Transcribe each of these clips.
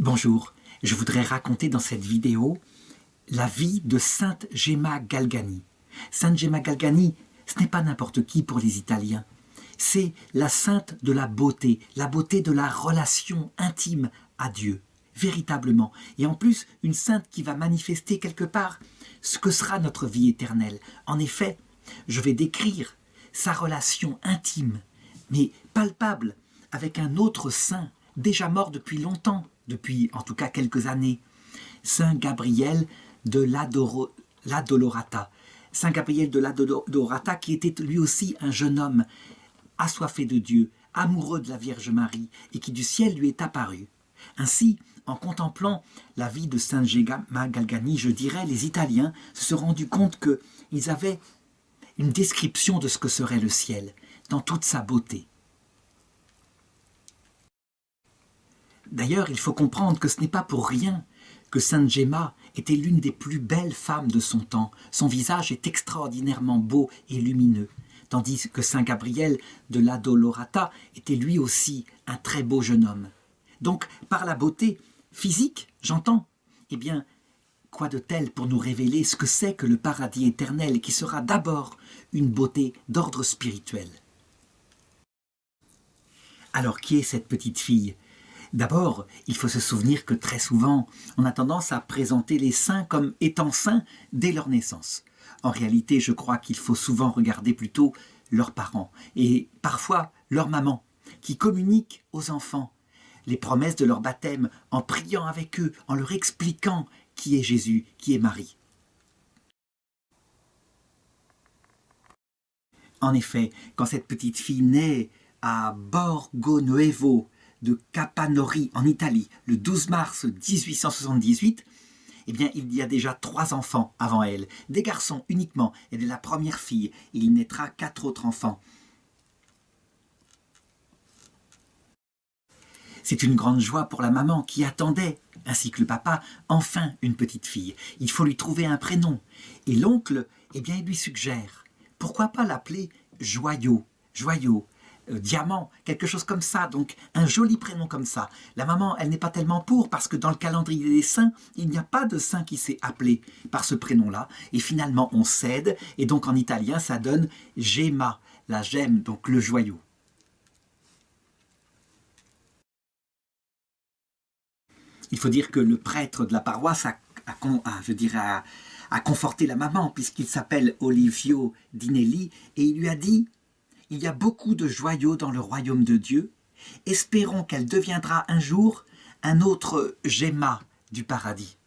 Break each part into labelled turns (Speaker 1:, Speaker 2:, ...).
Speaker 1: Bonjour, je voudrais raconter dans cette vidéo la vie de Sainte Gemma Galgani. Sainte Gemma Galgani, ce n'est pas n'importe qui pour les Italiens. C'est la sainte de la beauté de la relation intime à Dieu, véritablement. Et en plus, une sainte qui va manifester quelque part ce que sera notre vie éternelle. En effet, je vais décrire sa relation intime, mais palpable, avec un autre saint, déjà mort depuis longtemps, depuis en tout cas quelques années, Saint Gabriel de l'Addolorata. Saint Gabriel de l'Addolorata qui était lui aussi un jeune homme assoiffé de Dieu, amoureux de la Vierge Marie et qui du ciel lui est apparu. Ainsi, en contemplant la vie de Sainte Gemma Galgani, je dirais, les Italiens se sont rendus compte qu'ils avaient une description de ce que serait le ciel, dans toute sa beauté. D'ailleurs, il faut comprendre que ce n'est pas pour rien que Sainte Gemma était l'une des plus belles femmes de son temps. Son visage est extraordinairement beau et lumineux, tandis que Saint Gabriel de l'Addolorata était lui aussi un très beau jeune homme. Donc, par la beauté physique, j'entends, eh bien, quoi de tel pour nous révéler ce que c'est que le paradis éternel, qui sera d'abord une beauté d'ordre spirituel. Alors, qui est cette petite fille ? D'abord, il faut se souvenir que très souvent, on a tendance à présenter les saints comme étant saints dès leur naissance. En réalité, je crois qu'il faut souvent regarder plutôt leurs parents et parfois leur maman, qui communiquent aux enfants les promesses de leur baptême en priant avec eux, en leur expliquant qui est Jésus, qui est Marie. En effet, quand cette petite fille naît à Borgo Nuovo de Capanori en Italie, le 12 mars 1878, eh bien, il y a déjà 3 enfants avant elle, des garçons uniquement. Elle est la première fille, et il naîtra 4 autres enfants. C'est une grande joie pour la maman qui attendait, ainsi que le papa, enfin une petite fille. Il faut lui trouver un prénom. Et l'oncle, eh bien, il lui suggère, pourquoi pas l'appeler Joyau, Diamant, quelque chose comme ça, donc un joli prénom comme ça. La maman, elle n'est pas tellement pour, parce que dans le calendrier des saints, il n'y a pas de saint qui s'est appelé par ce prénom-là, et finalement on cède, et donc en italien ça donne Gemma, la gemme, donc le joyau. Il faut dire que le prêtre de la paroisse a conforté la maman, puisqu'il s'appelle Olivio Dinelli, et il lui a dit: il y a beaucoup de joyaux dans le royaume de Dieu. Espérons qu'elle deviendra un jour un autre Gemma du paradis.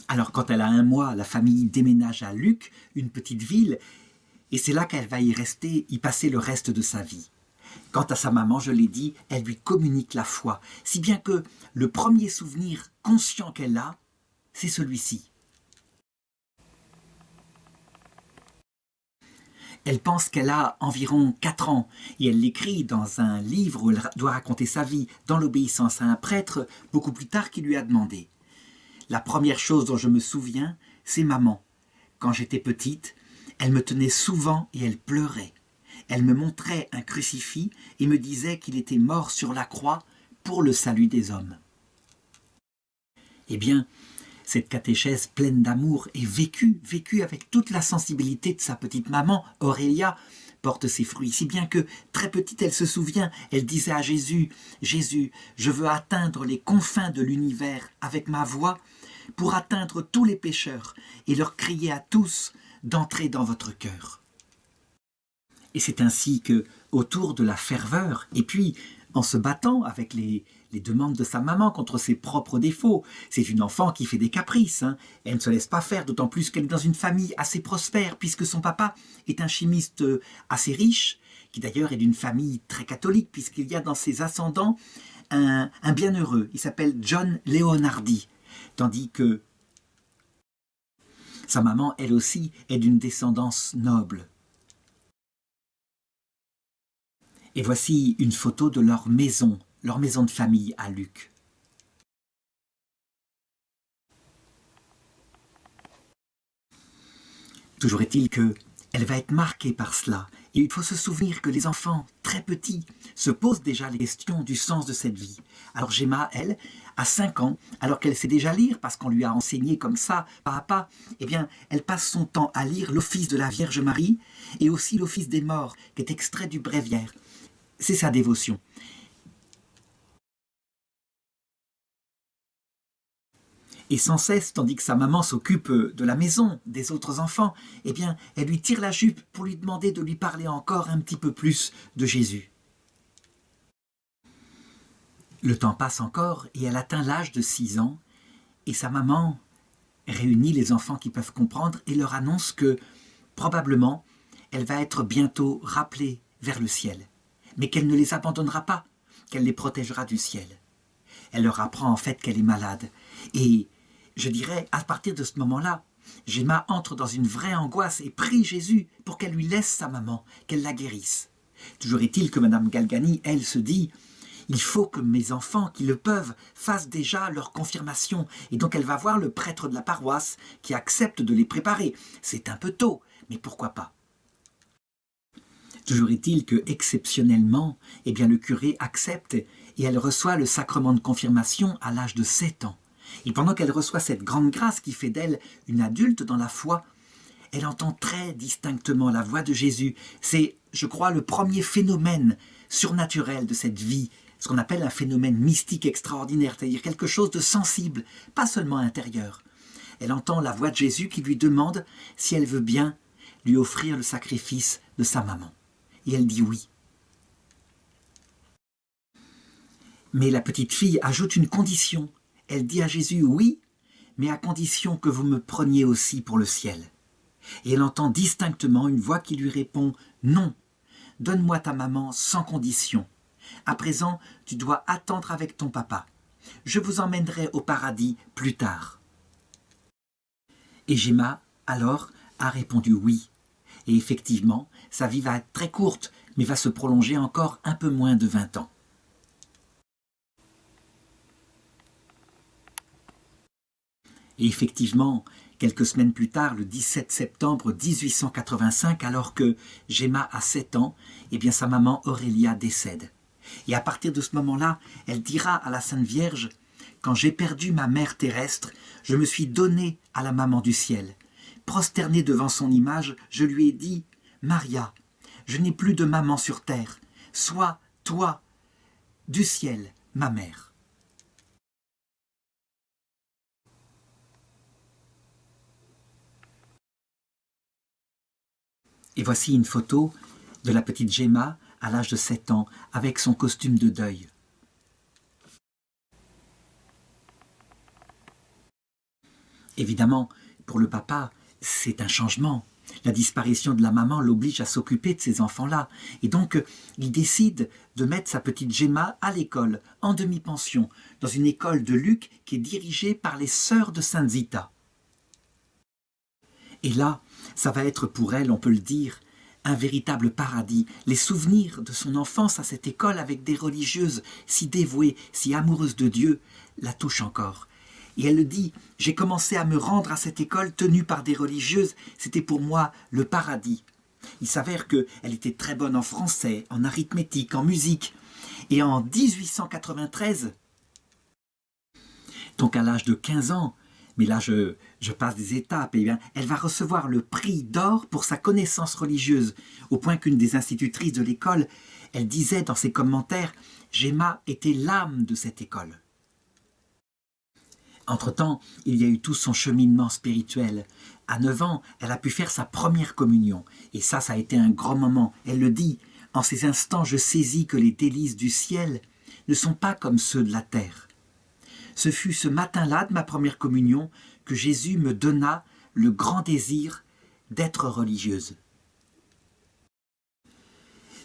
Speaker 1: Alors quand elle a 1 mois, la famille déménage à Lucques, une petite ville, et c'est là qu'elle va y rester, y passer le reste de sa vie. Quant à sa maman, je l'ai dit, elle lui communique la foi, si bien que le premier souvenir conscient qu'elle a, c'est celui-ci. Elle pense qu'elle a environ 4 ans et elle l'écrit dans un livre où elle doit raconter sa vie dans l'obéissance à un prêtre beaucoup plus tard qui lui a demandé. La première chose dont je me souviens, c'est maman. Quand j'étais petite, elle me tenait souvent et elle pleurait. Elle me montrait un crucifix et me disait qu'il était mort sur la croix pour le salut des hommes. Eh bien, cette catéchèse pleine d'amour et vécue avec toute la sensibilité de sa petite maman, Aurélia, porte ses fruits, si bien que, très petite, elle se souvient, elle disait à Jésus, « Jésus, je veux atteindre les confins de l'univers avec ma voix pour atteindre tous les pécheurs et leur crier à tous d'entrer dans votre cœur. » Et c'est ainsi que, autour de la ferveur, et puis en se battant avec les demandes de sa maman contre ses propres défauts, c'est une enfant qui fait des caprices, elle ne se laisse pas faire, d'autant plus qu'elle est dans une famille assez prospère, puisque son papa est un chimiste assez riche, qui d'ailleurs est d'une famille très catholique, puisqu'il y a dans ses ascendants un bienheureux, il s'appelle John Leonardi, tandis que sa maman, elle aussi, est d'une descendance noble. Et voici une photo de leur maison de famille à Lucques. Toujours est-il que elle va être marquée par cela. Et il faut se souvenir que les enfants, très petits, se posent déjà les questions du sens de cette vie. Alors Gemma, elle, à 5 ans, alors qu'elle sait déjà lire, parce qu'on lui a enseigné comme ça, pas à pas, eh bien, elle passe son temps à lire l'Office de la Vierge Marie et aussi l'Office des morts, qui est extrait du bréviaire. C'est sa dévotion. Et sans cesse, tandis que sa maman s'occupe de la maison, des autres enfants, eh bien, elle lui tire la jupe pour lui demander de lui parler encore un petit peu plus de Jésus. Le temps passe encore et elle atteint l'âge de 6 ans et sa maman réunit les enfants qui peuvent comprendre et leur annonce que, probablement, elle va être bientôt rappelée vers le ciel, mais qu'elle ne les abandonnera pas, qu'elle les protégera du ciel. Elle leur apprend en fait qu'elle est malade et je dirais, à partir de ce moment-là, Gemma entre dans une vraie angoisse et prie Jésus pour qu'elle lui laisse sa maman, qu'elle la guérisse. Toujours est-il que Madame Galgani, elle, se dit « Il faut que mes enfants, qui le peuvent, fassent déjà leur confirmation. » Et donc elle va voir le prêtre de la paroisse qui accepte de les préparer. C'est un peu tôt, mais pourquoi pas? Toujours est-il que, exceptionnellement, eh bien, le curé accepte et elle reçoit le sacrement de confirmation à l'âge de 7 ans. Et pendant qu'elle reçoit cette grande grâce qui fait d'elle une adulte dans la foi, elle entend très distinctement la voix de Jésus. C'est, je crois, le premier phénomène surnaturel de cette vie, ce qu'on appelle un phénomène mystique extraordinaire, c'est-à-dire quelque chose de sensible, pas seulement intérieur. Elle entend la voix de Jésus qui lui demande si elle veut bien lui offrir le sacrifice de sa maman. Et elle dit oui. Mais la petite fille ajoute une condition. Elle dit à Jésus « Oui, mais à condition que vous me preniez aussi pour le ciel. » Et elle entend distinctement une voix qui lui répond « Non, donne-moi ta maman sans condition. À présent, tu dois attendre avec ton papa. Je vous emmènerai au paradis plus tard. » Et Gemma, alors, a répondu « Oui. » Et effectivement, sa vie va être très courte, mais va se prolonger encore un peu moins de 20 ans. Et effectivement, quelques semaines plus tard, le 17 septembre 1885, alors que Gemma a 7 ans, eh bien sa maman Aurélia décède. Et à partir de ce moment-là, elle dira à la Sainte Vierge « Quand j'ai perdu ma mère terrestre, je me suis donnée à la maman du ciel. Prosternée devant son image, je lui ai dit « Maria, je n'ai plus de maman sur terre. Sois, toi, du ciel, ma mère. » Et voici une photo de la petite Gemma à l'âge de 7 ans avec son costume de deuil. Évidemment, pour le papa, c'est un changement. La disparition de la maman l'oblige à s'occuper de ces enfants-là. Et donc, il décide de mettre sa petite Gemma à l'école, en demi-pension, dans une école de Lucques qui est dirigée par les sœurs de Sainte Zita. Et là, ça va être pour elle, on peut le dire, un véritable paradis. Les souvenirs de son enfance à cette école avec des religieuses si dévouées, si amoureuses de Dieu, la touchent encore. Et elle le dit, j'ai commencé à me rendre à cette école tenue par des religieuses, c'était pour moi le paradis. Il s'avère qu'elle était très bonne en français, en arithmétique, en musique. Et en 1893, donc à l'âge de 15 ans, mais là je passe des étapes, eh bien, elle va recevoir le prix d'or pour sa connaissance religieuse, au point qu'une des institutrices de l'école, elle disait dans ses commentaires, Gemma était l'âme de cette école. Entre-temps, il y a eu tout son cheminement spirituel. À 9 ans, elle a pu faire sa première communion. Et ça a été un grand moment. Elle le dit, en ces instants, je saisis que les délices du ciel ne sont pas comme ceux de la terre. Ce fut ce matin-là de ma première communion que Jésus me donna le grand désir d'être religieuse.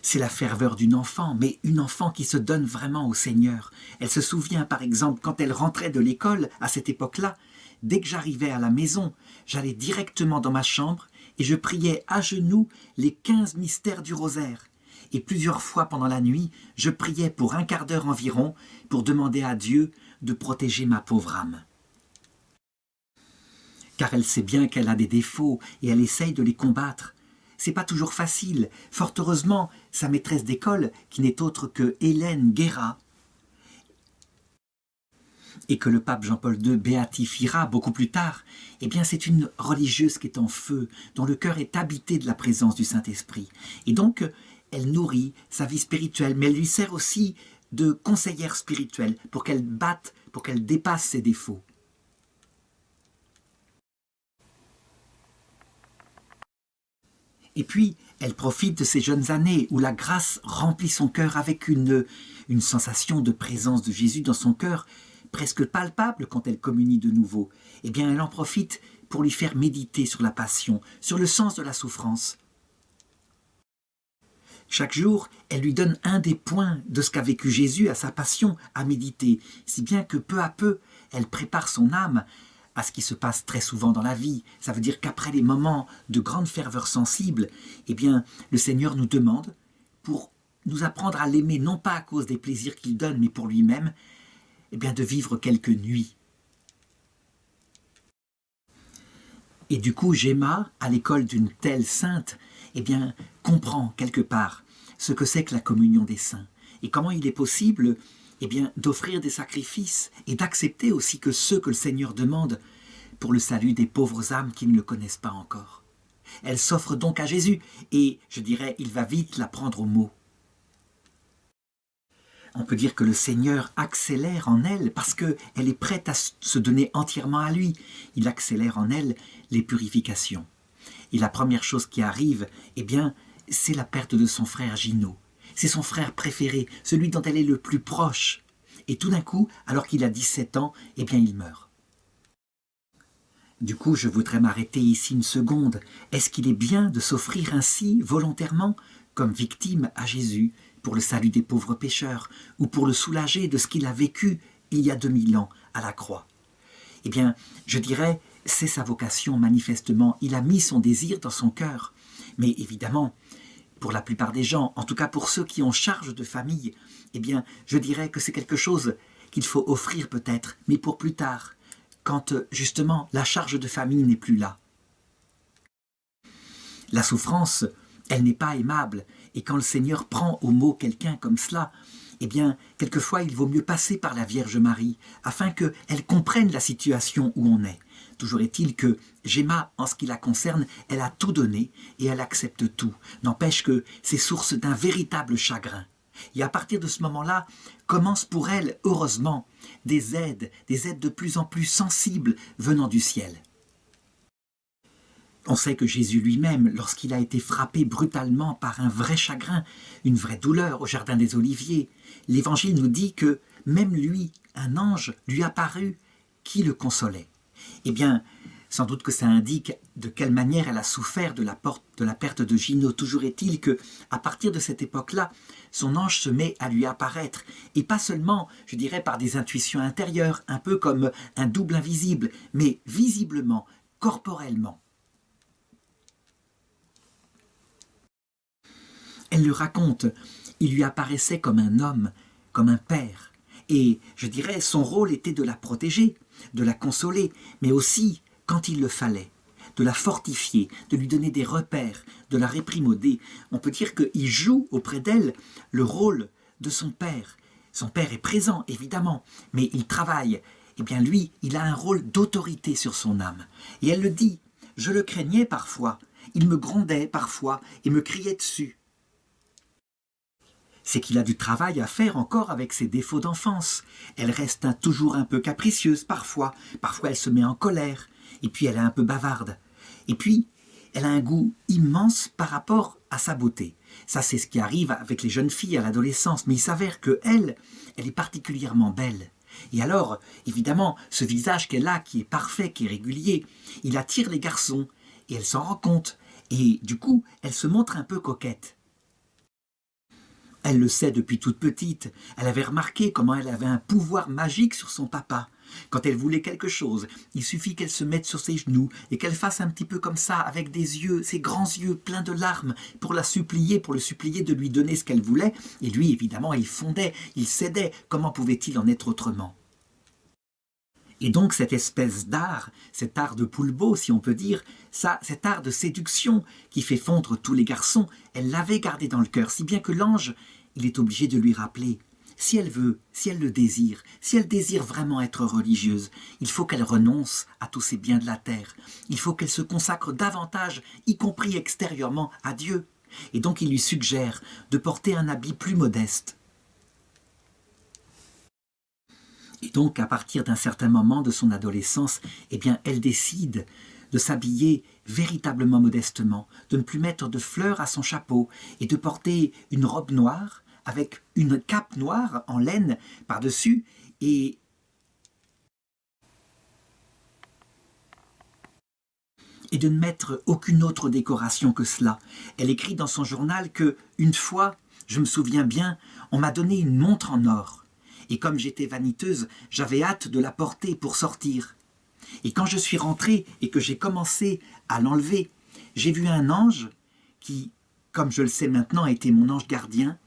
Speaker 1: C'est la ferveur d'une enfant, mais une enfant qui se donne vraiment au Seigneur. Elle se souvient, par exemple, quand elle rentrait de l'école, à cette époque-là, dès que j'arrivais à la maison, j'allais directement dans ma chambre et je priais à genoux les 15 mystères du rosaire. Et plusieurs fois pendant la nuit, je priais pour un quart d'heure environ pour demander à Dieu de protéger ma pauvre âme. Car elle sait bien qu'elle a des défauts et elle essaye de les combattre. c'est pas toujours facile. Fort heureusement, sa maîtresse d'école, qui n'est autre que Hélène Guérat, et que le pape Jean-Paul II béatifiera beaucoup plus tard, eh bien c'est une religieuse qui est en feu, dont le cœur est habité de la présence du Saint-Esprit. Et donc, elle nourrit sa vie spirituelle, mais elle lui sert aussi de conseillère spirituelle pour qu'elle batte, pour qu'elle dépasse ses défauts. Et puis, elle profite de ces jeunes années où la grâce remplit son cœur avec une sensation de présence de Jésus dans son cœur, presque palpable quand elle communie de nouveau. Eh bien, elle en profite pour lui faire méditer sur la passion, sur le sens de la souffrance. Chaque jour, elle lui donne un des points de ce qu'a vécu Jésus à sa passion à méditer, si bien que peu à peu, elle prépare son âme à ce qui se passe très souvent dans la vie. Ça veut dire qu'après les moments de grande ferveur sensible, eh bien, le Seigneur nous demande, pour nous apprendre à l'aimer, non pas à cause des plaisirs qu'il donne, mais pour lui-même, eh bien, de vivre quelques nuits. Et du coup, Gemma, à l'école d'une telle sainte, eh bien, comprend quelque part ce que c'est que la communion des saints et comment il est possible eh bien, d'offrir des sacrifices et d'accepter aussi que ceux que le Seigneur demande pour le salut des pauvres âmes qui ne le connaissent pas encore. Elle s'offre donc à Jésus et, je dirais, il va vite la prendre au mot. On peut dire que le Seigneur accélère en elle parce qu'elle est prête à se donner entièrement à lui. Il accélère en elle les purifications. Et la première chose qui arrive, eh bien, c'est la perte de son frère Gino. C'est son frère préféré, celui dont elle est le plus proche. Et tout d'un coup, alors qu'il a 17 ans, eh bien, il meurt. Du coup, je voudrais m'arrêter ici une seconde. Est-ce qu'il est bien de s'offrir ainsi, volontairement, comme victime à Jésus, pour le salut des pauvres pécheurs, ou pour le soulager de ce qu'il a vécu il y a 2000 ans à la croix? Eh bien, je dirais, c'est sa vocation manifestement. Il a mis son désir dans son cœur. Mais évidemment, pour la plupart des gens, en tout cas pour ceux qui ont charge de famille, eh bien, je dirais que c'est quelque chose qu'il faut offrir peut-être, mais pour plus tard, quand justement la charge de famille n'est plus là. La souffrance, elle n'est pas aimable, et quand le Seigneur prend au mot quelqu'un comme cela, eh bien, quelquefois il vaut mieux passer par la Vierge Marie, afin qu'elle comprenne la situation où on est. Toujours est-il que Gemma, en ce qui la concerne, elle a tout donné et elle accepte tout. N'empêche que c'est source d'un véritable chagrin. Et à partir de ce moment-là, commencent pour elle, heureusement, des aides de plus en plus sensibles venant du ciel. On sait que Jésus lui-même, lorsqu'il a été frappé brutalement par un vrai chagrin, une vraie douleur au Jardin des Oliviers, l'Évangile nous dit que même lui, un ange, lui apparut qui le consolait. Eh bien, sans doute que ça indique de quelle manière elle a souffert de la perte de Gino. Toujours est-il que, à partir de cette époque-là, son ange se met à lui apparaître. Et pas seulement, je dirais, par des intuitions intérieures, un peu comme un double invisible, mais visiblement, corporellement. Elle le raconte, il lui apparaissait comme un homme, comme un père. Et, je dirais, son rôle était de la protéger, de la consoler, mais aussi, quand il le fallait, de la fortifier, de lui donner des repères, de la réprimander. On peut dire qu'il joue auprès d'elle le rôle de son père. Son père est présent, évidemment, mais il travaille. Eh bien, lui, il a un rôle d'autorité sur son âme. Et elle le dit, je le craignais parfois, il me grondait parfois et me criait dessus. C'est qu'il a du travail à faire encore avec ses défauts d'enfance. Elle reste toujours un peu capricieuse parfois elle se met en colère, et puis elle est un peu bavarde. Et puis, elle a un goût immense par rapport à sa beauté. Ça, c'est ce qui arrive avec les jeunes filles à l'adolescence, mais il s'avère qu'elle, elle est particulièrement belle. Et alors, évidemment, ce visage qu'elle a, qui est parfait, qui est régulier, il attire les garçons, et elle s'en rend compte, et du coup, elle se montre un peu coquette. Elle le sait depuis toute petite, elle avait remarqué comment elle avait un pouvoir magique sur son papa. Quand elle voulait quelque chose, il suffit qu'elle se mette sur ses genoux et qu'elle fasse un petit peu comme ça, avec des yeux, ses grands yeux pleins de larmes, pour le supplier de lui donner ce qu'elle voulait. Et lui, évidemment, il fondait, il cédait. Comment pouvait-il en être autrement? Et donc cette espèce d'art, cet art de Poulbeau, si on peut dire, cet art de séduction qui fait fondre tous les garçons, elle l'avait gardé dans le cœur, si bien que l'ange, il est obligé de lui rappeler, si elle veut, si elle le désire, si elle désire vraiment être religieuse, il faut qu'elle renonce à tous ces biens de la terre, il faut qu'elle se consacre davantage, y compris extérieurement, à Dieu. Et donc il lui suggère de porter un habit plus modeste. Et donc, à partir d'un certain moment de son adolescence, eh bien, elle décide de s'habiller véritablement modestement, de ne plus mettre de fleurs à son chapeau et de porter une robe noire avec une cape noire en laine par-dessus et de ne mettre aucune autre décoration que cela. Elle écrit dans son journal que, une fois, je me souviens bien, on m'a donné une montre en or. Et comme j'étais vaniteuse, j'avais hâte de la porter pour sortir. Et quand je suis rentrée et que j'ai commencé à l'enlever, j'ai vu un ange qui, comme je le sais maintenant, était mon ange gardien.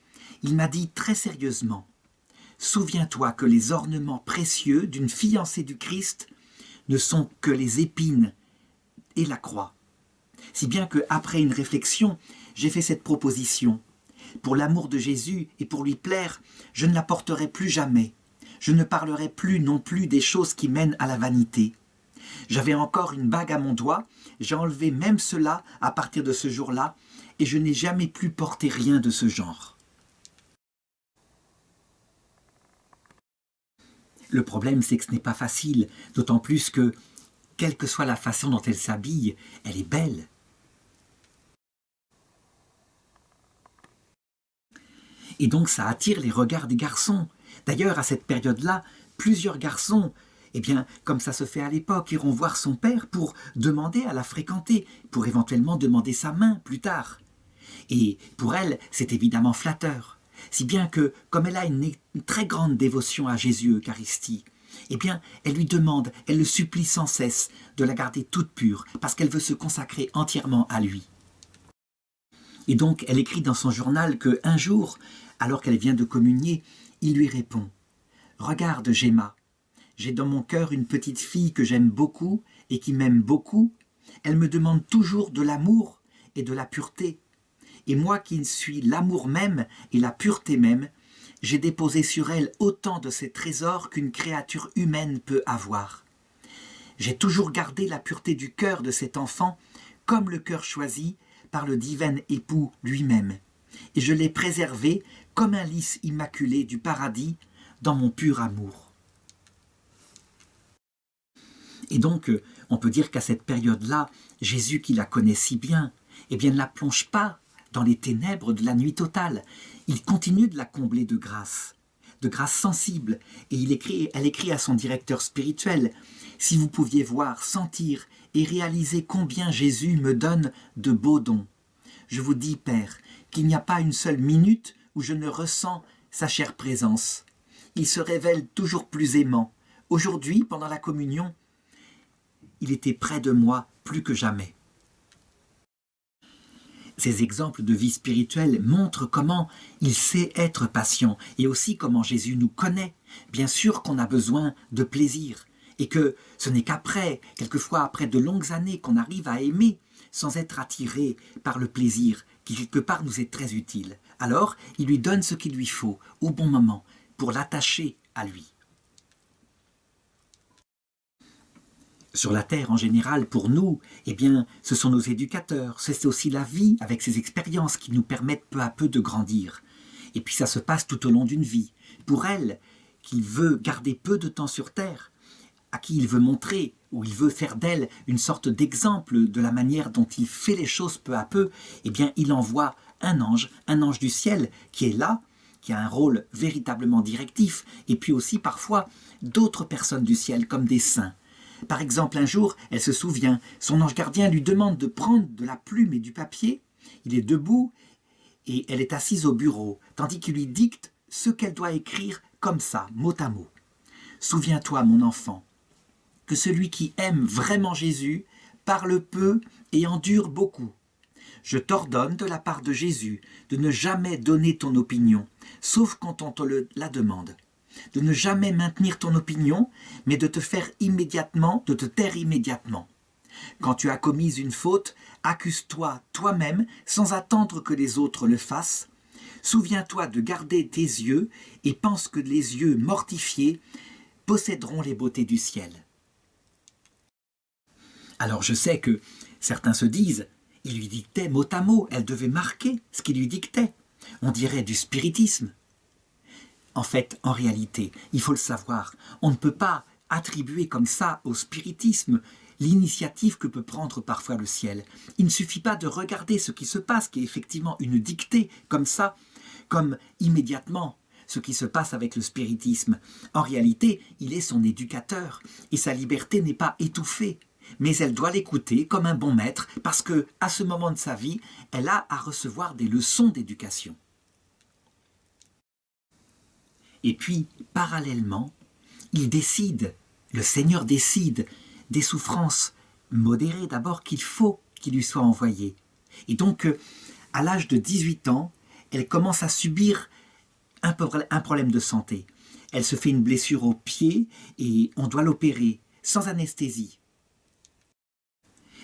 Speaker 1: Il m'a dit très sérieusement, « Souviens-toi que les ornements précieux d'une fiancée du Christ ne sont que les épines et la croix. » Si bien qu'après une réflexion, j'ai fait cette proposition. Pour l'amour de Jésus et pour lui plaire, je ne la porterai plus jamais. Je ne parlerai plus non plus des choses qui mènent à la vanité. J'avais encore une bague à mon doigt, j'ai enlevé même cela à partir de ce jour-là, et je n'ai jamais plus porté rien de ce genre. Le problème, c'est que ce n'est pas facile, d'autant plus que, quelle que soit la façon dont elle s'habille, elle est belle. Et donc ça attire les regards des garçons. D'ailleurs, à cette période-là, plusieurs garçons, eh bien, comme ça se fait à l'époque, iront voir son père pour demander à la fréquenter, pour éventuellement demander sa main plus tard. Et pour elle, c'est évidemment flatteur. Si bien que, comme elle a une très grande dévotion à Jésus Eucharistie, eh bien, elle lui demande, elle le supplie sans cesse de la garder toute pure, parce qu'elle veut se consacrer entièrement à lui. Et donc, elle écrit dans son journal qu'un jour, alors qu'elle vient de communier, il lui répond « Regarde, Gemma, j'ai dans mon cœur une petite fille que j'aime beaucoup et qui m'aime beaucoup. Elle me demande toujours de l'amour et de la pureté. Et moi qui suis l'amour même et la pureté même, j'ai déposé sur elle autant de ces trésors qu'une créature humaine peut avoir. J'ai toujours gardé la pureté du cœur de cet enfant comme le cœur choisi par le divin époux lui-même, et je l'ai préservé comme un lys immaculé du paradis dans mon pur amour. » Et donc, on peut dire qu'à cette période-là, Jésus, qui la connaît si bien, eh bien, ne la plonge pas dans les ténèbres de la nuit totale. Il continue de la combler de grâce sensible, et elle écrit à son directeur spirituel « Si vous pouviez voir, sentir et réaliser combien Jésus me donne de beaux dons. Je vous dis, Père, qu'il n'y a pas une seule minute où je ne ressens sa chère présence. Il se révèle toujours plus aimant. Aujourd'hui, pendant la communion, il était près de moi plus que jamais. » Ces exemples de vie spirituelle montrent comment il sait être patient et aussi comment Jésus nous connaît. Bien sûr qu'on a besoin de plaisir et que ce n'est qu'après, quelquefois après de longues années, qu'on arrive à aimer sans être attiré par le plaisir qui quelque part nous est très utile. Alors, il lui donne ce qu'il lui faut au bon moment pour l'attacher à lui. Sur la terre en général, pour nous, eh bien, ce sont nos éducateurs, c'est aussi la vie avec ses expériences qui nous permettent peu à peu de grandir. Et puis ça se passe tout au long d'une vie. Pour elle, qui veut garder peu de temps sur terre, à qui il veut montrer, ou il veut faire d'elle une sorte d'exemple de la manière dont il fait les choses peu à peu, eh bien, il envoie un ange du ciel, qui est là, qui a un rôle véritablement directif, et puis aussi parfois d'autres personnes du ciel, comme des saints. Par exemple, un jour, elle se souvient, son ange gardien lui demande de prendre de la plume et du papier. Il est debout et elle est assise au bureau, tandis qu'il lui dicte ce qu'elle doit écrire comme ça, mot à mot. « Souviens-toi, mon enfant, que celui qui aime vraiment Jésus parle peu et endure beaucoup. Je t'ordonne de la part de Jésus de ne jamais donner ton opinion, sauf quand on te la demande. de ne jamais maintenir ton opinion, mais de te taire immédiatement. Quand tu as commis une faute, accuse-toi toi-même sans attendre que les autres le fassent. Souviens-toi de garder tes yeux et pense que les yeux mortifiés posséderont les beautés du ciel. Alors je sais que certains se disent, il lui dictait mot à mot, elle devait marquer ce qu'il lui dictait. On dirait du spiritisme. En fait, en réalité, il faut le savoir, on ne peut pas attribuer comme ça au spiritisme l'initiative que peut prendre parfois le ciel. Il ne suffit pas de regarder ce qui se passe, qui est effectivement une dictée comme ça, comme immédiatement ce qui se passe avec le spiritisme. En réalité, il est son éducateur et sa liberté n'est pas étouffée. Mais elle doit l'écouter comme un bon maître parce que, à ce moment de sa vie, elle a à recevoir des leçons d'éducation. Et puis, parallèlement, le Seigneur décide des souffrances modérées d'abord qu'il faut qu'il lui soit envoyé. Et donc, à l'âge de 18 ans, elle commence à subir un problème de santé. Elle se fait une blessure au pied et on doit l'opérer sans anesthésie.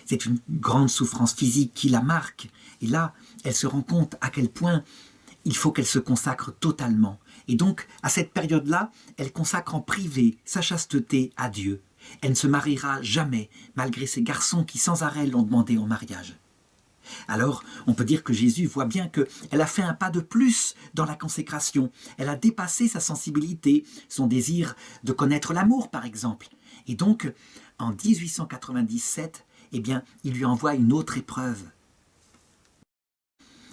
Speaker 1: C'est une grande souffrance physique qui la marque. Et là, elle se rend compte à quel point il faut qu'elle se consacre totalement. Et donc, à cette période-là, elle consacre en privé sa chasteté à Dieu. Elle ne se mariera jamais, malgré ces garçons qui sans arrêt l'ont demandé en mariage. Alors, on peut dire que Jésus voit bien qu'elle a fait un pas de plus dans la consécration. Elle a dépassé sa sensibilité, son désir de connaître l'amour, par exemple. Et donc, en 1897, eh bien, il lui envoie une autre épreuve.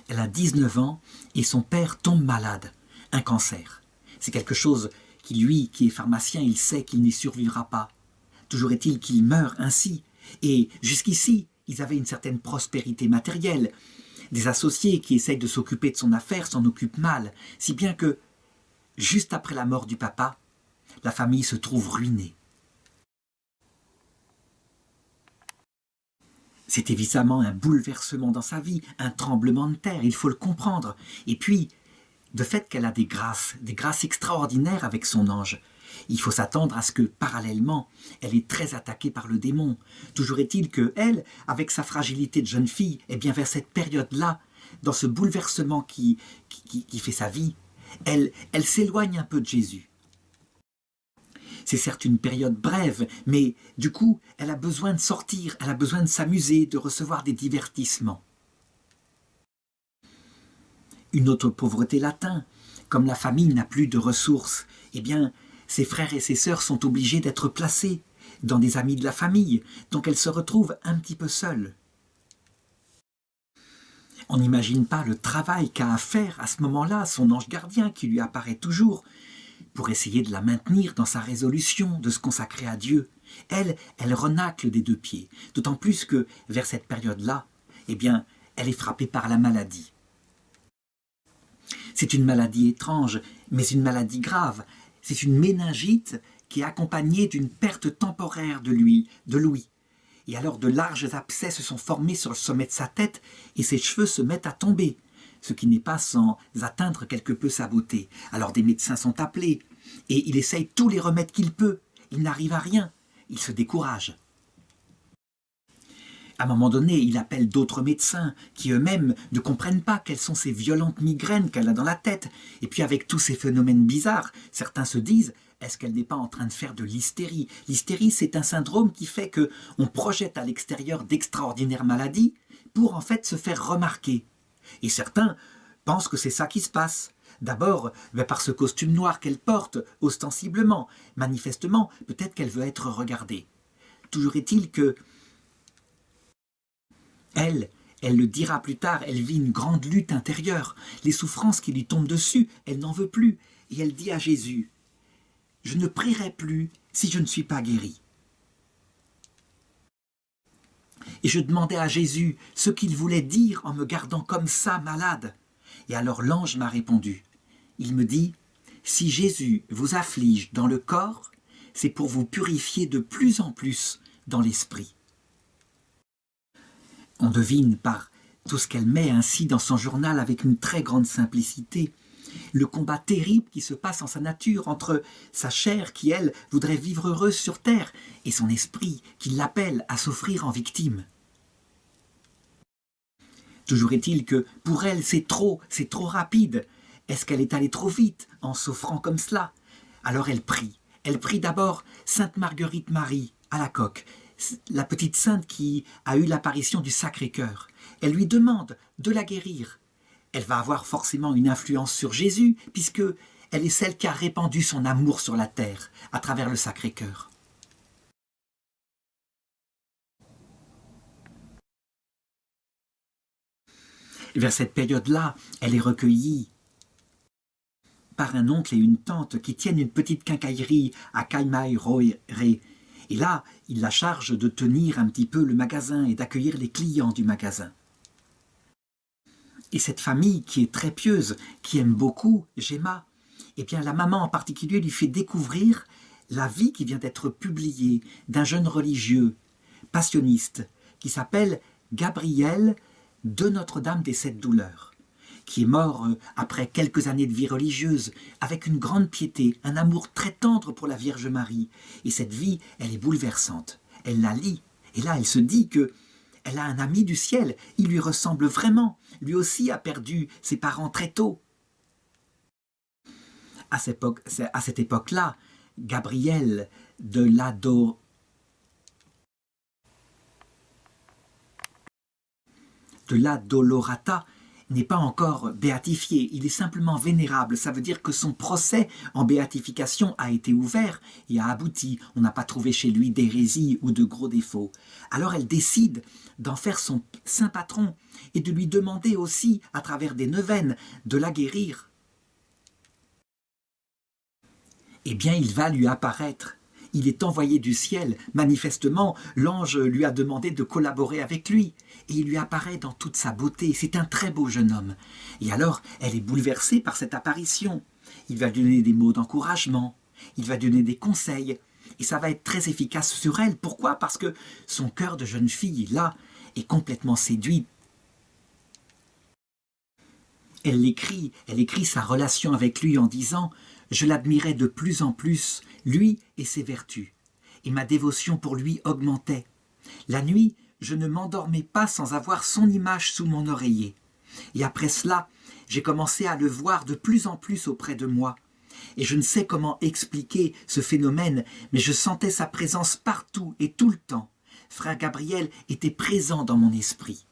Speaker 1: Elle a 19 ans et son père tombe malade, un cancer. C'est quelque chose qui, lui, qui est pharmacien, il sait qu'il n'y survivra pas. Toujours est-il qu'il meurt ainsi. Et jusqu'ici, ils avaient une certaine prospérité matérielle. Des associés qui essayent de s'occuper de son affaire s'en occupent mal, si bien que, juste après la mort du papa, la famille se trouve ruinée. C'est évidemment un bouleversement dans sa vie, un tremblement de terre, il faut le comprendre. Et puis, de fait qu'elle a des grâces extraordinaires avec son ange, il faut s'attendre à ce que, parallèlement, elle est très attaquée par le démon. Toujours est-il que elle, avec sa fragilité de jeune fille, eh bien vers cette période-là, dans ce bouleversement qui fait sa vie, elle s'éloigne un peu de Jésus. C'est certes une période brève, mais du coup, elle a besoin de sortir, elle a besoin de s'amuser, de recevoir des divertissements. Une autre pauvreté l'atteint. Comme la famille n'a plus de ressources, eh bien, ses frères et ses sœurs sont obligés d'être placés dans des amis de la famille, donc elle se retrouve un petit peu seule. On n'imagine pas le travail qu'a à faire à ce moment-là son ange gardien qui lui apparaît toujours, pour essayer de la maintenir dans sa résolution de se consacrer à Dieu. Elle renacle des deux pieds, d'autant plus que, vers cette période-là, eh bien, elle est frappée par la maladie. C'est une maladie étrange, mais une maladie grave. C'est une méningite qui est accompagnée d'une perte temporaire de l'ouïe. Et alors de larges abcès se sont formés sur le sommet de sa tête et ses cheveux se mettent à tomber, ce qui n'est pas sans atteindre quelque peu sa beauté. Alors des médecins sont appelés, et il essaye tous les remèdes qu'il peut. Il n'arrive à rien, il se décourage. À un moment donné, il appelle d'autres médecins qui eux-mêmes ne comprennent pas quelles sont ces violentes migraines qu'elle a dans la tête. Et puis avec tous ces phénomènes bizarres, certains se disent, est-ce qu'elle n'est pas en train de faire de l'hystérie? L'hystérie, c'est un syndrome qui fait qu'on projette à l'extérieur d'extraordinaires maladies pour en fait se faire remarquer. Et certains pensent que c'est ça qui se passe. D'abord, par ce costume noir qu'elle porte, ostensiblement. Manifestement, peut-être qu'elle veut être regardée. Toujours est-il que elle le dira plus tard, elle vit une grande lutte intérieure. Les souffrances qui lui tombent dessus, elle n'en veut plus. Et elle dit à Jésus, « Je ne prierai plus si je ne suis pas guérie. » Et je demandais à Jésus ce qu'il voulait dire en me gardant comme ça malade. Et alors l'ange m'a répondu. Il me dit, « Si Jésus vous afflige dans le corps, c'est pour vous purifier de plus en plus dans l'esprit. » On devine par tout ce qu'elle met ainsi dans son journal avec une très grande simplicité Le combat terrible qui se passe en sa nature entre sa chair qui, elle, voudrait vivre heureuse sur terre et son esprit qui l'appelle à s'offrir en victime. Toujours est-il que pour elle, c'est trop rapide. Est-ce qu'elle est allée trop vite en s'offrant comme cela? Alors elle prie. Elle prie d'abord Sainte Marguerite Marie à la coque, la petite sainte qui a eu l'apparition du Sacré-Cœur. Elle lui demande de la guérir. Elle va avoir forcément une influence sur Jésus, puisque elle est celle qui a répandu son amour sur la terre à travers le Sacré-Cœur. Vers cette période-là, elle est recueillie par un oncle et une tante qui tiennent une petite quincaillerie à Kaimai-Roire. Et là, il la charge de tenir un petit peu le magasin et d'accueillir les clients du magasin. Et cette famille qui est très pieuse, qui aime beaucoup Gemma, eh bien la maman en particulier lui fait découvrir la vie qui vient d'être publiée d'un jeune religieux, passionniste, qui s'appelle Gabriel de Notre-Dame des Sept Douleurs, qui est mort après quelques années de vie religieuse, avec une grande piété, un amour très tendre pour la Vierge Marie. Et cette vie, elle est bouleversante. Elle la lit, et là elle se dit que elle a un ami du ciel, il lui ressemble vraiment. Lui aussi a perdu ses parents très tôt. À cette époque-là, Gabriel de la Dolorata n'est pas encore béatifié, il est simplement vénérable. Ça veut dire que son procès en béatification a été ouvert et a abouti. On n'a pas trouvé chez lui d'hérésie ou de gros défauts. Alors elle décide d'en faire son saint patron et de lui demander aussi, à travers des neuvaines, de la guérir. Eh bien, il va lui apparaître. Il est envoyé du ciel. Manifestement, l'ange lui a demandé de collaborer avec lui. Et il lui apparaît dans toute sa beauté. C'est un très beau jeune homme. Et alors, elle est bouleversée par cette apparition. Il va lui donner des mots d'encouragement. Il va lui donner des conseils. Et ça va être très efficace sur elle. Pourquoi? Parce que son cœur de jeune fille, là, est complètement séduit. Elle écrit sa relation avec lui en disant « Je l'admirais de plus en plus, lui et ses vertus, et ma dévotion pour lui augmentait. La nuit, je ne m'endormais pas sans avoir son image sous mon oreiller. Et après cela, j'ai commencé à le voir de plus en plus auprès de moi. Et je ne sais comment expliquer ce phénomène, mais je sentais sa présence partout et tout le temps. Frère Gabriel était présent dans mon esprit. »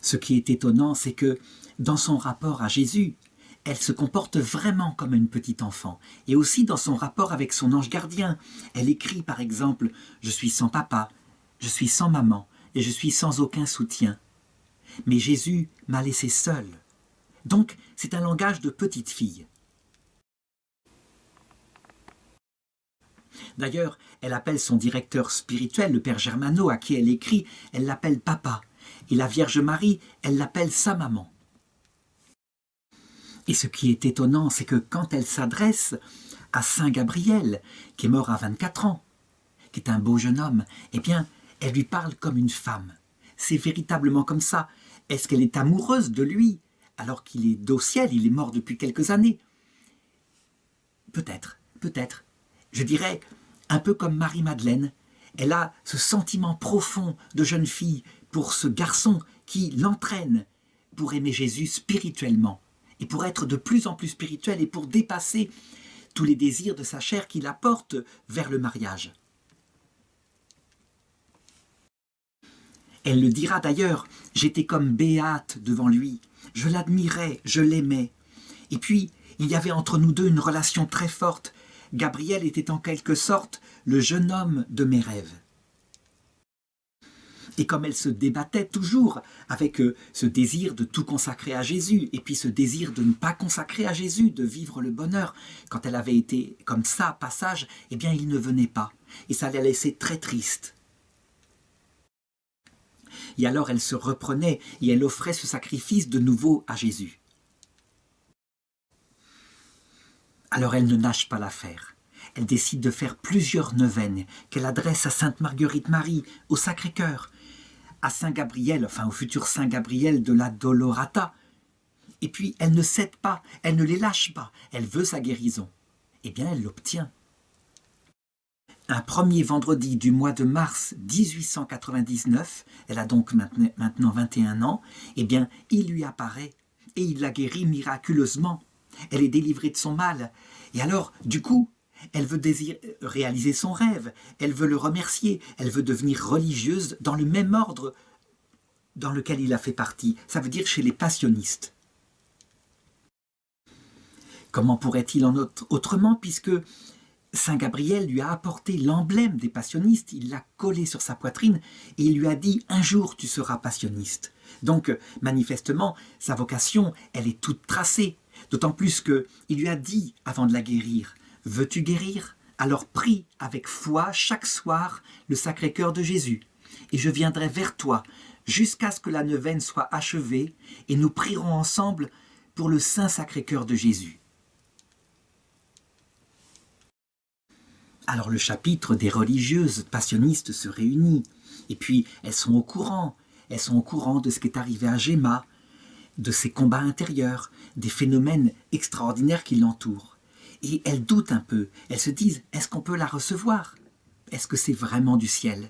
Speaker 1: Ce qui est étonnant, c'est que dans son rapport à Jésus, elle se comporte vraiment comme une petite enfant. Et aussi dans son rapport avec son ange gardien. Elle écrit par exemple « Je suis sans papa, je suis sans maman et je suis sans aucun soutien. Mais Jésus m'a laissé seule. » Donc c'est un langage de petite fille. D'ailleurs, elle appelle son directeur spirituel, le père Germano, à qui elle écrit, elle l'appelle papa. Et la Vierge Marie, elle l'appelle sa maman. Et ce qui est étonnant, c'est que quand elle s'adresse à Saint Gabriel, qui est mort à 24 ans, qui est un beau jeune homme, eh bien, elle lui parle comme une femme. C'est véritablement comme ça. Est-ce qu'elle est amoureuse de lui, alors qu'il est au ciel, il est mort depuis quelques années? Peut-être, peut-être. Je dirais, un peu comme Marie-Madeleine, elle a ce sentiment profond de jeune fille pour ce garçon qui l'entraîne pour aimer Jésus spirituellement et pour être de plus en plus spirituel et pour dépasser tous les désirs de sa chair qui la portent vers le mariage. Elle le dira d'ailleurs, j'étais comme béate devant lui, je l'admirais, je l'aimais. Et puis, il y avait entre nous deux une relation très forte. Gabriel était en quelque sorte le jeune homme de mes rêves. Et comme elle se débattait toujours avec ce désir de tout consacrer à Jésus, et puis ce désir de ne pas consacrer à Jésus, de vivre le bonheur, quand elle avait été comme ça, passage, eh bien il ne venait pas. Et ça la laissait très triste. Et alors elle se reprenait et elle offrait ce sacrifice de nouveau à Jésus. Alors elle ne nage pas l'affaire. Elle décide de faire plusieurs neuvaines qu'elle adresse à Sainte Marguerite Marie, au Sacré-Cœur, à Saint Gabriel, enfin au futur Saint Gabriel de la Dolorata. Et puis elle ne cède pas, elle ne les lâche pas, elle veut sa guérison. Eh bien elle l'obtient. Un premier vendredi du mois de mars 1899, elle a donc maintenant 21 ans, eh bien il lui apparaît et il la guérit miraculeusement. Elle est délivrée de son mal. Et alors, du coup, elle veut réaliser son rêve, elle veut le remercier, elle veut devenir religieuse dans le même ordre dans lequel il a fait partie, ça veut dire chez les passionistes. Comment pourrait-il en être autrement, puisque Saint Gabriel lui a apporté l'emblème des passionistes, il l'a collé sur sa poitrine et il lui a dit « Un jour tu seras passionniste ». Donc, manifestement, sa vocation, elle est toute tracée, d'autant plus qu'il lui a dit, avant de la guérir, « Veux-tu guérir ? Alors prie avec foi chaque soir le Sacré-Cœur de Jésus, et je viendrai vers toi jusqu'à ce que la neuvaine soit achevée, et nous prierons ensemble pour le Saint Sacré-Cœur de Jésus. » Alors le chapitre des religieuses passionnistes se réunit, et puis elles sont au courant de ce qui est arrivé à Gemma, de ses combats intérieurs, des phénomènes extraordinaires qui l'entourent. Et elles doutent un peu, elles se disent, est-ce qu'on peut la recevoir? Est-ce que c'est vraiment du ciel?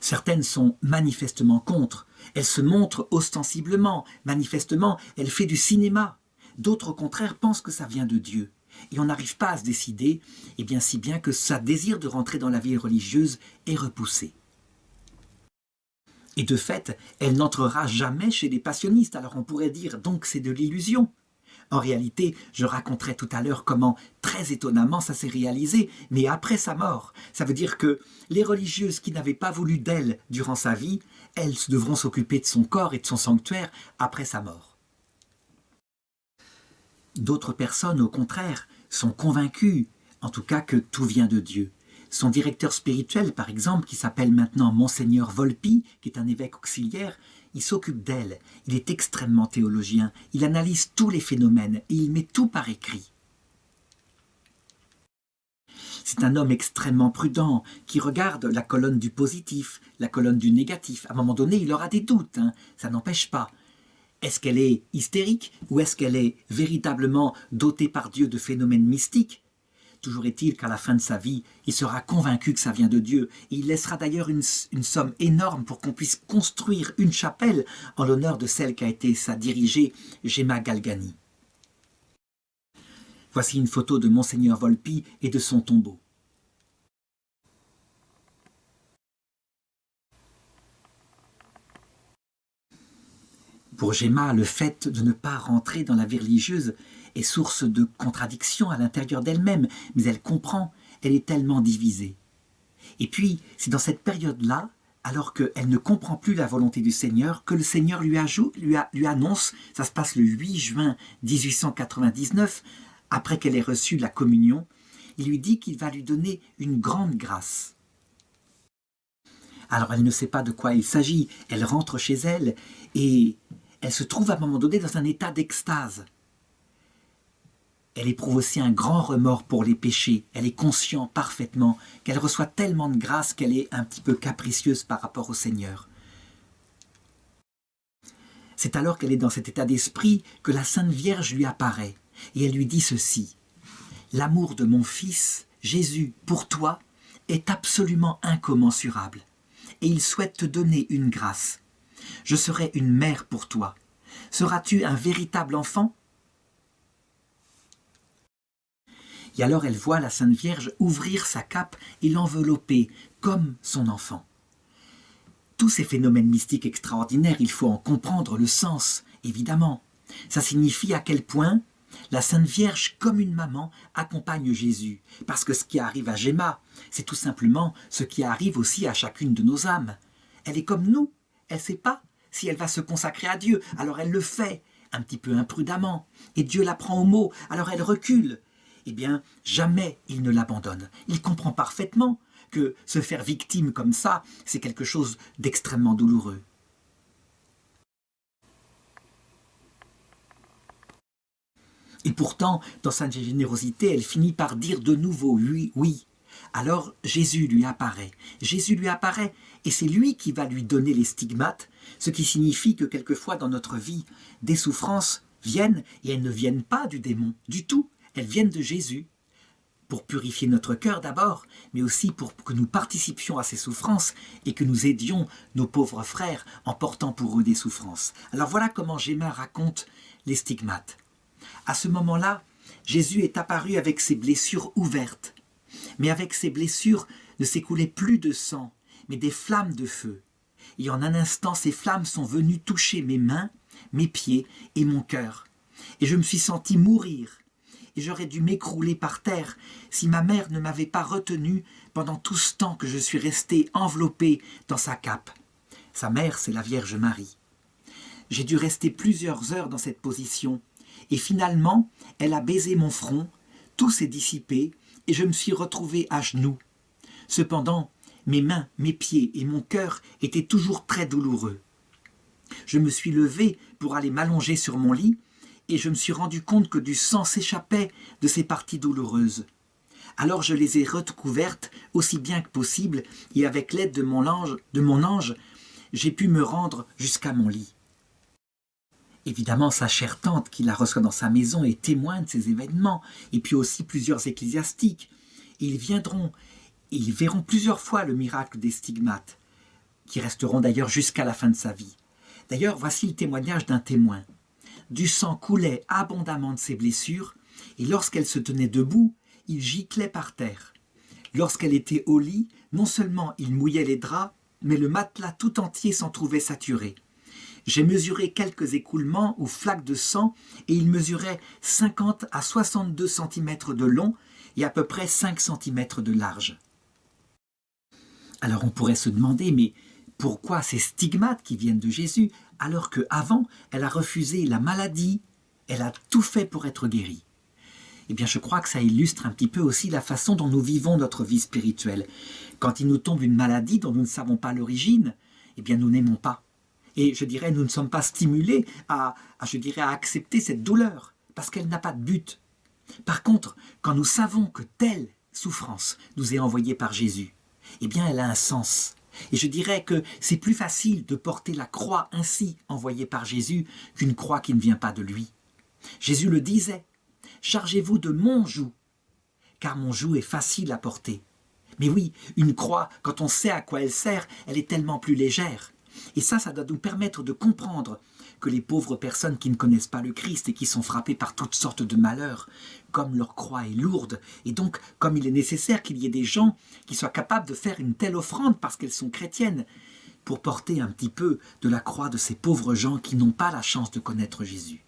Speaker 1: Certaines sont manifestement contre, elles se montrent ostensiblement, manifestement, elles font du cinéma. D'autres au contraire pensent que ça vient de Dieu. Et on n'arrive pas à se décider, et bien si bien que sa désir de rentrer dans la vie religieuse est repoussé. Et de fait, elle n'entrera jamais chez les passionnistes, alors on pourrait dire donc c'est de l'illusion. En réalité, je raconterai tout à l'heure comment, très étonnamment, ça s'est réalisé, mais après sa mort. Ça veut dire que les religieuses qui n'avaient pas voulu d'elle durant sa vie, elles devront s'occuper de son corps et de son sanctuaire après sa mort. D'autres personnes, au contraire, sont convaincues, en tout cas que tout vient de Dieu. Son directeur spirituel, par exemple, qui s'appelle maintenant Monseigneur Volpi, qui est un évêque auxiliaire, il s'occupe d'elle. Il est extrêmement théologien, il analyse tous les phénomènes et il met tout par écrit. C'est un homme extrêmement prudent, qui regarde la colonne du positif, la colonne du négatif. À un moment donné, il aura des doutes, ça n'empêche pas. Est-ce qu'elle est hystérique ou est-ce qu'elle est véritablement dotée par Dieu de phénomènes mystiques? Toujours est-il qu'à la fin de sa vie, il sera convaincu que ça vient de Dieu. Et il laissera d'ailleurs une somme énorme pour qu'on puisse construire une chapelle en l'honneur de celle qui a été sa dirigée, Gemma Galgani. Voici une photo de Monseigneur Volpi et de son tombeau. Pour Gemma, le fait de ne pas rentrer dans la vie religieuse est source de contradictions à l'intérieur d'elle-même, mais elle comprend, elle est tellement divisée. Et puis, c'est dans cette période-là, alors qu'elle ne comprend plus la volonté du Seigneur, que le Seigneur lui annonce, ça se passe le 8 juin 1899, après qu'elle ait reçu la communion, il lui dit qu'il va lui donner une grande grâce. Alors elle ne sait pas de quoi il s'agit, elle rentre chez elle et elle se trouve à un moment donné dans un état d'extase. Elle éprouve aussi un grand remords pour les péchés. Elle est consciente parfaitement qu'elle reçoit tellement de grâce qu'elle est un petit peu capricieuse par rapport au Seigneur. C'est alors qu'elle est dans cet état d'esprit que la Sainte Vierge lui apparaît et elle lui dit ceci. « L'amour de mon Fils, Jésus, pour toi, est absolument incommensurable et il souhaite te donner une grâce. Je serai une mère pour toi. Seras-tu un véritable enfant ?» Et alors elle voit la Sainte Vierge ouvrir sa cape et l'envelopper comme son enfant. Tous ces phénomènes mystiques extraordinaires, il faut en comprendre le sens, évidemment. Ça signifie à quel point la Sainte Vierge, comme une maman, accompagne Jésus. Parce que ce qui arrive à Gemma, c'est tout simplement ce qui arrive aussi à chacune de nos âmes. Elle est comme nous, elle ne sait pas si elle va se consacrer à Dieu, alors elle le fait, un petit peu imprudemment, et Dieu la prend au mot, alors elle recule. Eh bien, jamais il ne l'abandonne. Il comprend parfaitement que se faire victime comme ça, c'est quelque chose d'extrêmement douloureux. Et pourtant, dans sa générosité, elle finit par dire de nouveau « oui, oui ». Alors Jésus lui apparaît. Jésus lui apparaît et c'est lui qui va lui donner les stigmates, ce qui signifie que quelquefois dans notre vie, des souffrances viennent et elles ne viennent pas du démon, du tout. Elles viennent de Jésus, pour purifier notre cœur d'abord, mais aussi pour que nous participions à ces souffrances et que nous aidions nos pauvres frères en portant pour eux des souffrances. Alors voilà comment Gemma raconte les stigmates. À ce moment-là, Jésus est apparu avec ses blessures ouvertes, mais avec ces blessures ne s'écoulait plus de sang, mais des flammes de feu. Et en un instant, ces flammes sont venues toucher mes mains, mes pieds et mon cœur. Et je me suis senti mourir. Et j'aurais dû m'écrouler par terre si ma mère ne m'avait pas retenu pendant tout ce temps que je suis resté enveloppé dans sa cape. Sa mère, c'est la Vierge Marie. J'ai dû rester plusieurs heures dans cette position. Et finalement, elle a baisé mon front, tout s'est dissipé et je me suis retrouvé à genoux. Cependant, mes mains, mes pieds et mon cœur étaient toujours très douloureux. Je me suis levé pour aller m'allonger sur mon lit et je me suis rendu compte que du sang s'échappait de ces parties douloureuses. Alors je les ai recouvertes aussi bien que possible et avec l'aide de mon ange, j'ai pu me rendre jusqu'à mon lit. Évidemment, sa chère tante qui la reçoit dans sa maison est témoin de ces événements, et puis aussi plusieurs ecclésiastiques. Ils verront plusieurs fois le miracle des stigmates, qui resteront d'ailleurs jusqu'à la fin de sa vie. D'ailleurs, voici le témoignage d'un témoin. Du sang coulait abondamment de ses blessures, et lorsqu'elle se tenait debout, il giclait par terre. Lorsqu'elle était au lit, non seulement il mouillait les draps, mais le matelas tout entier s'en trouvait saturé. J'ai mesuré quelques écoulements ou flaques de sang, et il mesurait 50 à 62 cm de long et à peu près 5 cm de large. Alors on pourrait se demander, mais pourquoi ces stigmates qui viennent de Jésus, alors qu'avant, elle a refusé la maladie, elle a tout fait pour être guérie? Eh bien, je crois que ça illustre un petit peu aussi la façon dont nous vivons notre vie spirituelle. Quand il nous tombe une maladie dont nous ne savons pas l'origine, eh bien, nous n'aimons pas. Et je dirais, nous ne sommes pas stimulés à accepter cette douleur, parce qu'elle n'a pas de but. Par contre, quand nous savons que telle souffrance nous est envoyée par Jésus, eh bien, elle a un sens. Et je dirais que c'est plus facile de porter la croix ainsi envoyée par Jésus qu'une croix qui ne vient pas de lui. Jésus le disait, « Chargez-vous de mon joug, car mon joug est facile à porter. » Mais oui, une croix, quand on sait à quoi elle sert, elle est tellement plus légère. Et ça doit nous permettre de comprendre que les pauvres personnes qui ne connaissent pas le Christ et qui sont frappées par toutes sortes de malheurs, comme leur croix est lourde, et donc comme il est nécessaire qu'il y ait des gens qui soient capables de faire une telle offrande parce qu'elles sont chrétiennes, pour porter un petit peu de la croix de ces pauvres gens qui n'ont pas la chance de connaître Jésus.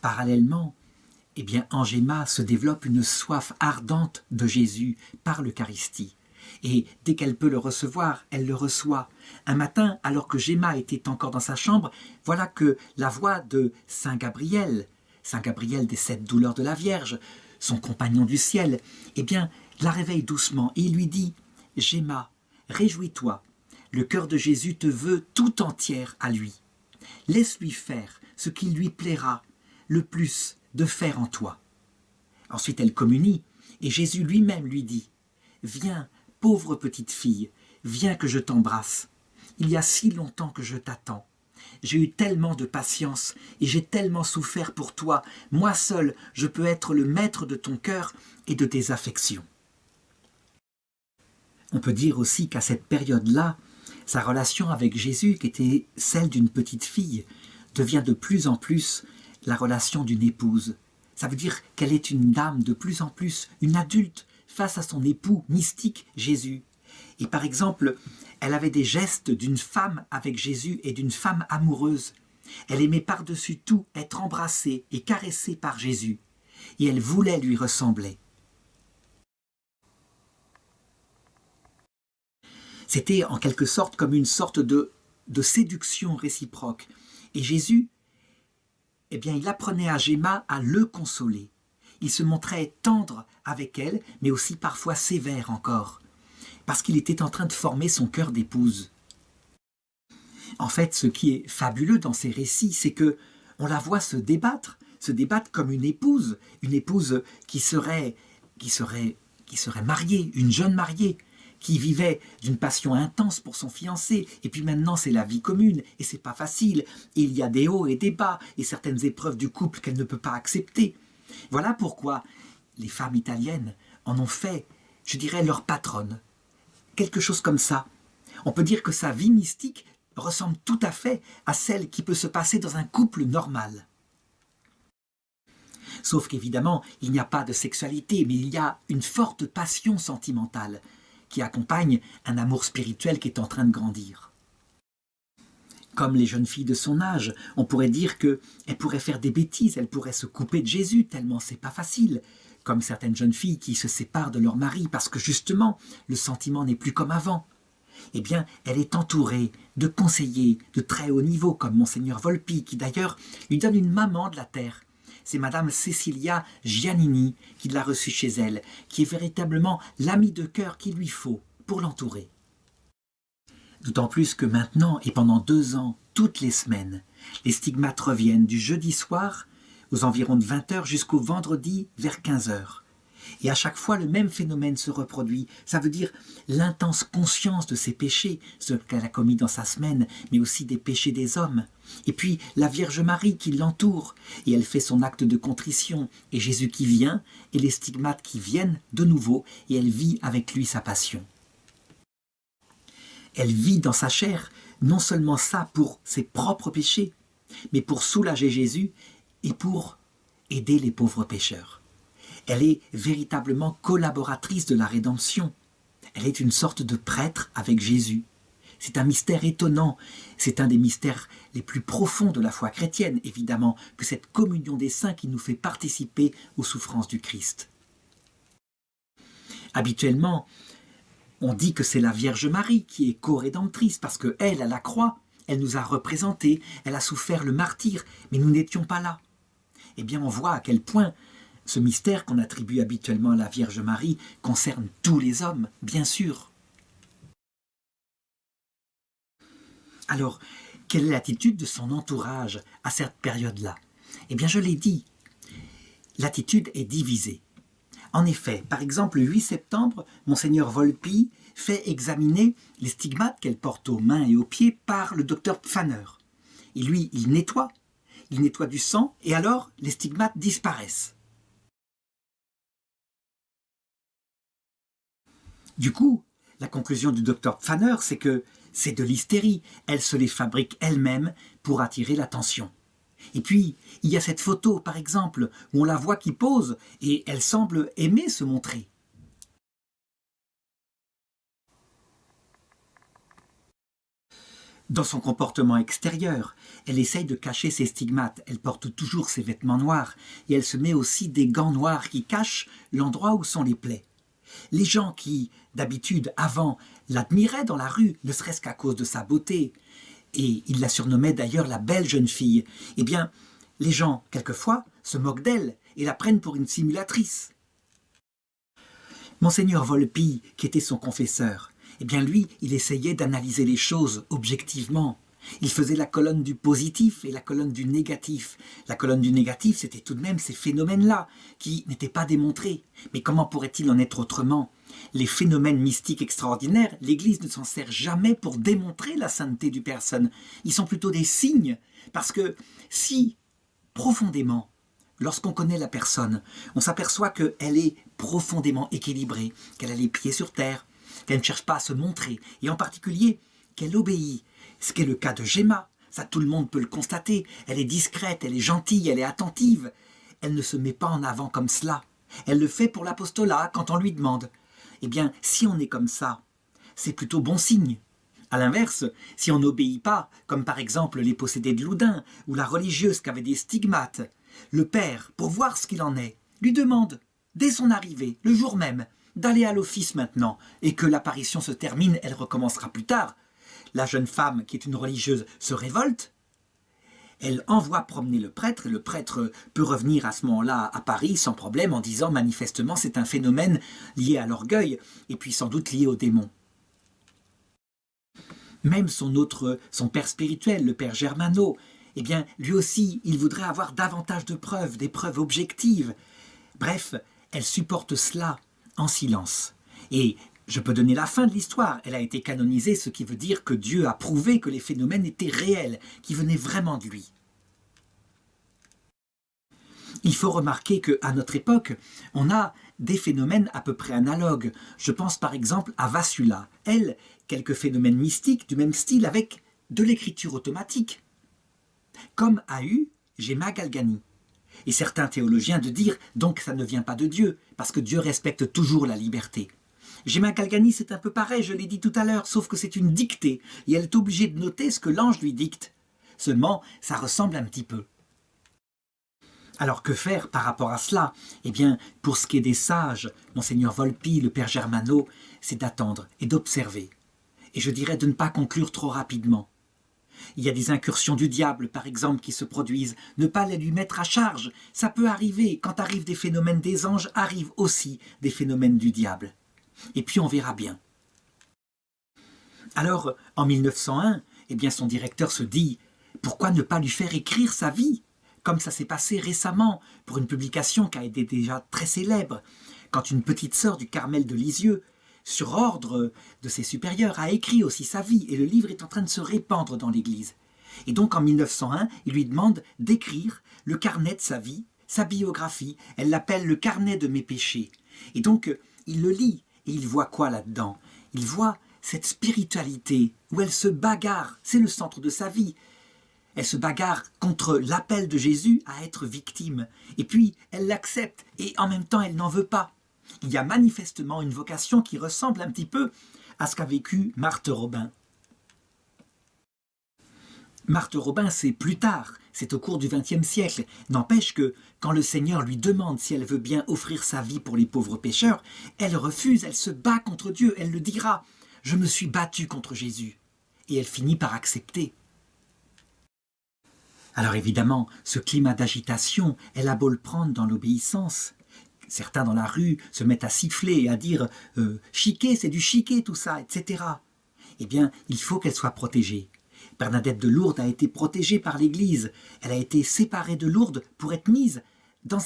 Speaker 1: Parallèlement, eh bien, en Gemma se développe une soif ardente de Jésus par l'Eucharistie. Et dès qu'elle peut le recevoir, elle le reçoit. Un matin, alors que Gemma était encore dans sa chambre, voilà que la voix de Saint Gabriel des 7 douleurs de la Vierge, son compagnon du ciel, eh bien, la réveille doucement et il lui dit « Gemma, réjouis-toi, le cœur de Jésus te veut tout entière à lui. Laisse-lui faire ce qu'il lui plaira le plus de faire en toi. » Ensuite, elle communie et Jésus lui-même lui dit « Viens, pauvre petite fille, viens que je t'embrasse. Il y a si longtemps que je t'attends. J'ai eu tellement de patience et j'ai tellement souffert pour toi. Moi seul, je peux être le maître de ton cœur et de tes affections. » On peut dire aussi qu'à cette période-là, sa relation avec Jésus, qui était celle d'une petite fille, devient de plus en plus la relation d'une épouse. Ça veut dire qu'elle est une dame de plus en plus, une adulte, face à son époux mystique, Jésus. Et par exemple, elle avait des gestes d'une femme avec Jésus et d'une femme amoureuse. Elle aimait par-dessus tout être embrassée et caressée par Jésus. Et elle voulait lui ressembler. C'était en quelque sorte comme une sorte de séduction réciproque. Et Jésus, eh bien, il apprenait à Gemma à le consoler. Il se montrait tendre avec elle, mais aussi parfois sévère encore, parce qu'il était en train de former son cœur d'épouse. En fait, ce qui est fabuleux dans ces récits, c'est que on la voit se débattre comme une épouse qui serait qui serait mariée, une jeune mariée, qui vivait d'une passion intense pour son fiancé, et puis maintenant c'est la vie commune, et c'est pas facile, et il y a des hauts et des bas, et certaines épreuves du couple qu'elle ne peut pas accepter. Voilà pourquoi les femmes italiennes en ont fait, je dirais, leur patronne. Quelque chose comme ça. On peut dire que sa vie mystique ressemble tout à fait à celle qui peut se passer dans un couple normal. Sauf qu'évidemment, il n'y a pas de sexualité, mais il y a une forte passion sentimentale qui accompagne un amour spirituel qui est en train de grandir. Comme les jeunes filles de son âge, on pourrait dire qu'elles pourraient faire des bêtises, elles pourraient se couper de Jésus, tellement c'est pas facile. Comme certaines jeunes filles qui se séparent de leur mari parce que justement, le sentiment n'est plus comme avant. Eh bien, elle est entourée de conseillers de très haut niveau, comme Monseigneur Volpi, qui d'ailleurs lui donne une maman de la terre. C'est Madame Cecilia Giannini qui l'a reçue chez elle, qui est véritablement l'amie de cœur qu'il lui faut pour l'entourer. D'autant plus que maintenant, et pendant 2 ans, toutes les semaines, les stigmates reviennent du jeudi soir aux environs de 20h jusqu'au vendredi vers 15h. Et à chaque fois, le même phénomène se reproduit. Ça veut dire l'intense conscience de ses péchés, ce qu'elle a commis dans sa semaine, mais aussi des péchés des hommes. Et puis la Vierge Marie qui l'entoure, et elle fait son acte de contrition, et Jésus qui vient, et les stigmates qui viennent de nouveau, et elle vit avec lui sa passion. Elle vit dans sa chair, non seulement ça pour ses propres péchés, mais pour soulager Jésus et pour aider les pauvres pécheurs. Elle est véritablement collaboratrice de la rédemption. Elle est une sorte de prêtre avec Jésus. C'est un mystère étonnant. C'est un des mystères les plus profonds de la foi chrétienne, évidemment, que cette communion des saints qui nous fait participer aux souffrances du Christ. Habituellement, on dit que c'est la Vierge Marie qui est co-rédemptrice parce qu'elle, à la croix, elle nous a représentés, elle a souffert le martyre, mais nous n'étions pas là. Eh bien, on voit à quel point ce mystère qu'on attribue habituellement à la Vierge Marie concerne tous les hommes, bien sûr. Alors, quelle est l'attitude de son entourage à cette période-là? Eh bien, je l'ai dit, l'attitude est divisée. En effet, par exemple, le 8 septembre, Monseigneur Volpi fait examiner les stigmates qu'elle porte aux mains et aux pieds par le docteur Pfanner. Et lui, il nettoie du sang, et alors les stigmates disparaissent. Du coup, la conclusion du docteur Pfanner, c'est que c'est de l'hystérie. Elle se les fabrique elle-même pour attirer l'attention. Et puis, il y a cette photo, par exemple, où on la voit qui pose et elle semble aimer se montrer. Dans son comportement extérieur, elle essaye de cacher ses stigmates. Elle porte toujours ses vêtements noirs et elle se met aussi des gants noirs qui cachent l'endroit où sont les plaies. Les gens qui, d'habitude, avant, l'admiraient dans la rue, ne serait-ce qu'à cause de sa beauté, et ils la surnommaient d'ailleurs la belle jeune fille, eh bien, les gens, quelquefois, se moquent d'elle et la prennent pour une simulatrice. Monseigneur Volpi, qui était son confesseur, eh bien lui, il essayait d'analyser les choses objectivement. Il faisait la colonne du positif et la colonne du négatif. La colonne du négatif, c'était tout de même ces phénomènes-là, qui n'étaient pas démontrés. Mais comment pourrait-il en être autrement? Les phénomènes mystiques extraordinaires, l'Église ne s'en sert jamais pour démontrer la sainteté du personne. Ils sont plutôt des signes, parce que si, profondément, lorsqu'on connaît la personne, on s'aperçoit qu'elle est profondément équilibrée, qu'elle a les pieds sur terre, qu'elle ne cherche pas à se montrer, et en particulier qu'elle obéit, ce qui est le cas de Gemma. Ça, tout le monde peut le constater. Elle est discrète, elle est gentille, elle est attentive. Elle ne se met pas en avant comme cela. Elle le fait pour l'apostolat quand on lui demande. Eh bien, si on est comme ça, c'est plutôt bon signe. À l'inverse, si on n'obéit pas, comme par exemple les possédés de Loudun ou la religieuse qui avait des stigmates, le père, pour voir ce qu'il en est, lui demande, dès son arrivée, le jour même, d'aller à l'office maintenant, et que l'apparition se termine, elle recommencera plus tard. La jeune femme, qui est une religieuse, se révolte. Elle envoie promener le prêtre, et le prêtre peut revenir à ce moment-là à Paris sans problème en disant manifestement c'est un phénomène lié à l'orgueil, et puis sans doute lié au démon. Même son père spirituel, le père Germano, eh bien, lui aussi, il voudrait avoir davantage de preuves, des preuves objectives. Bref, elle supporte cela en silence. Et je peux donner la fin de l'histoire. Elle a été canonisée, ce qui veut dire que Dieu a prouvé que les phénomènes étaient réels, qui venaient vraiment de lui. Il faut remarquer qu'à notre époque, on a des phénomènes à peu près analogues. Je pense par exemple à Vassula. Elle, quelques phénomènes mystiques du même style avec de l'écriture automatique. Comme a eu Gemma Galgani. Et certains théologiens de dire donc ça ne vient pas de Dieu, parce que Dieu respecte toujours la liberté. Gemma Galgani, c'est un peu pareil, je l'ai dit tout à l'heure, sauf que c'est une dictée, et elle est obligée de noter ce que l'ange lui dicte. Seulement, ça ressemble un petit peu. Alors que faire par rapport à cela? Eh bien, pour ce qui est des sages, Monseigneur Volpi, le Père Germano, c'est d'attendre et d'observer. Et je dirais de ne pas conclure trop rapidement. Il y a des incursions du diable, par exemple, qui se produisent. Ne pas les lui mettre à charge. Ça peut arriver. Quand arrivent des phénomènes des anges, arrivent aussi des phénomènes du diable. Et puis on verra bien. Alors, en 1901, eh bien, son directeur se dit « Pourquoi ne pas lui faire écrire sa vie ?» Comme ça s'est passé récemment pour une publication qui a été déjà très célèbre, quand une petite sœur du Carmel de Lisieux, sur ordre de ses supérieurs, a écrit aussi sa vie, et le livre est en train de se répandre dans l'Église. Et donc en 1901, il lui demande d'écrire le carnet de sa vie, sa biographie, elle l'appelle le carnet de mes péchés. Et donc il le lit, et il voit quoi là-dedans? Il voit cette spiritualité où elle se bagarre, c'est le centre de sa vie. Elle se bagarre contre l'appel de Jésus à être victime. Et puis, elle l'accepte et en même temps, elle n'en veut pas. Il y a manifestement une vocation qui ressemble un petit peu à ce qu'a vécu Marthe Robin. Marthe Robin, c'est plus tard, c'est au cours du XXe siècle. N'empêche que, quand le Seigneur lui demande si elle veut bien offrir sa vie pour les pauvres pécheurs, elle refuse, elle se bat contre Dieu, elle le dira. « Je me suis battue contre Jésus. » Et elle finit par accepter. Alors évidemment, ce climat d'agitation, elle a beau le prendre dans l'obéissance. Certains dans la rue se mettent à siffler et à dire « chiquet, c'est du chiquet tout ça, etc. » Eh bien, il faut qu'elle soit protégée. Bernadette de Lourdes a été protégée par l'Église. Elle a été séparée de Lourdes pour être mise dans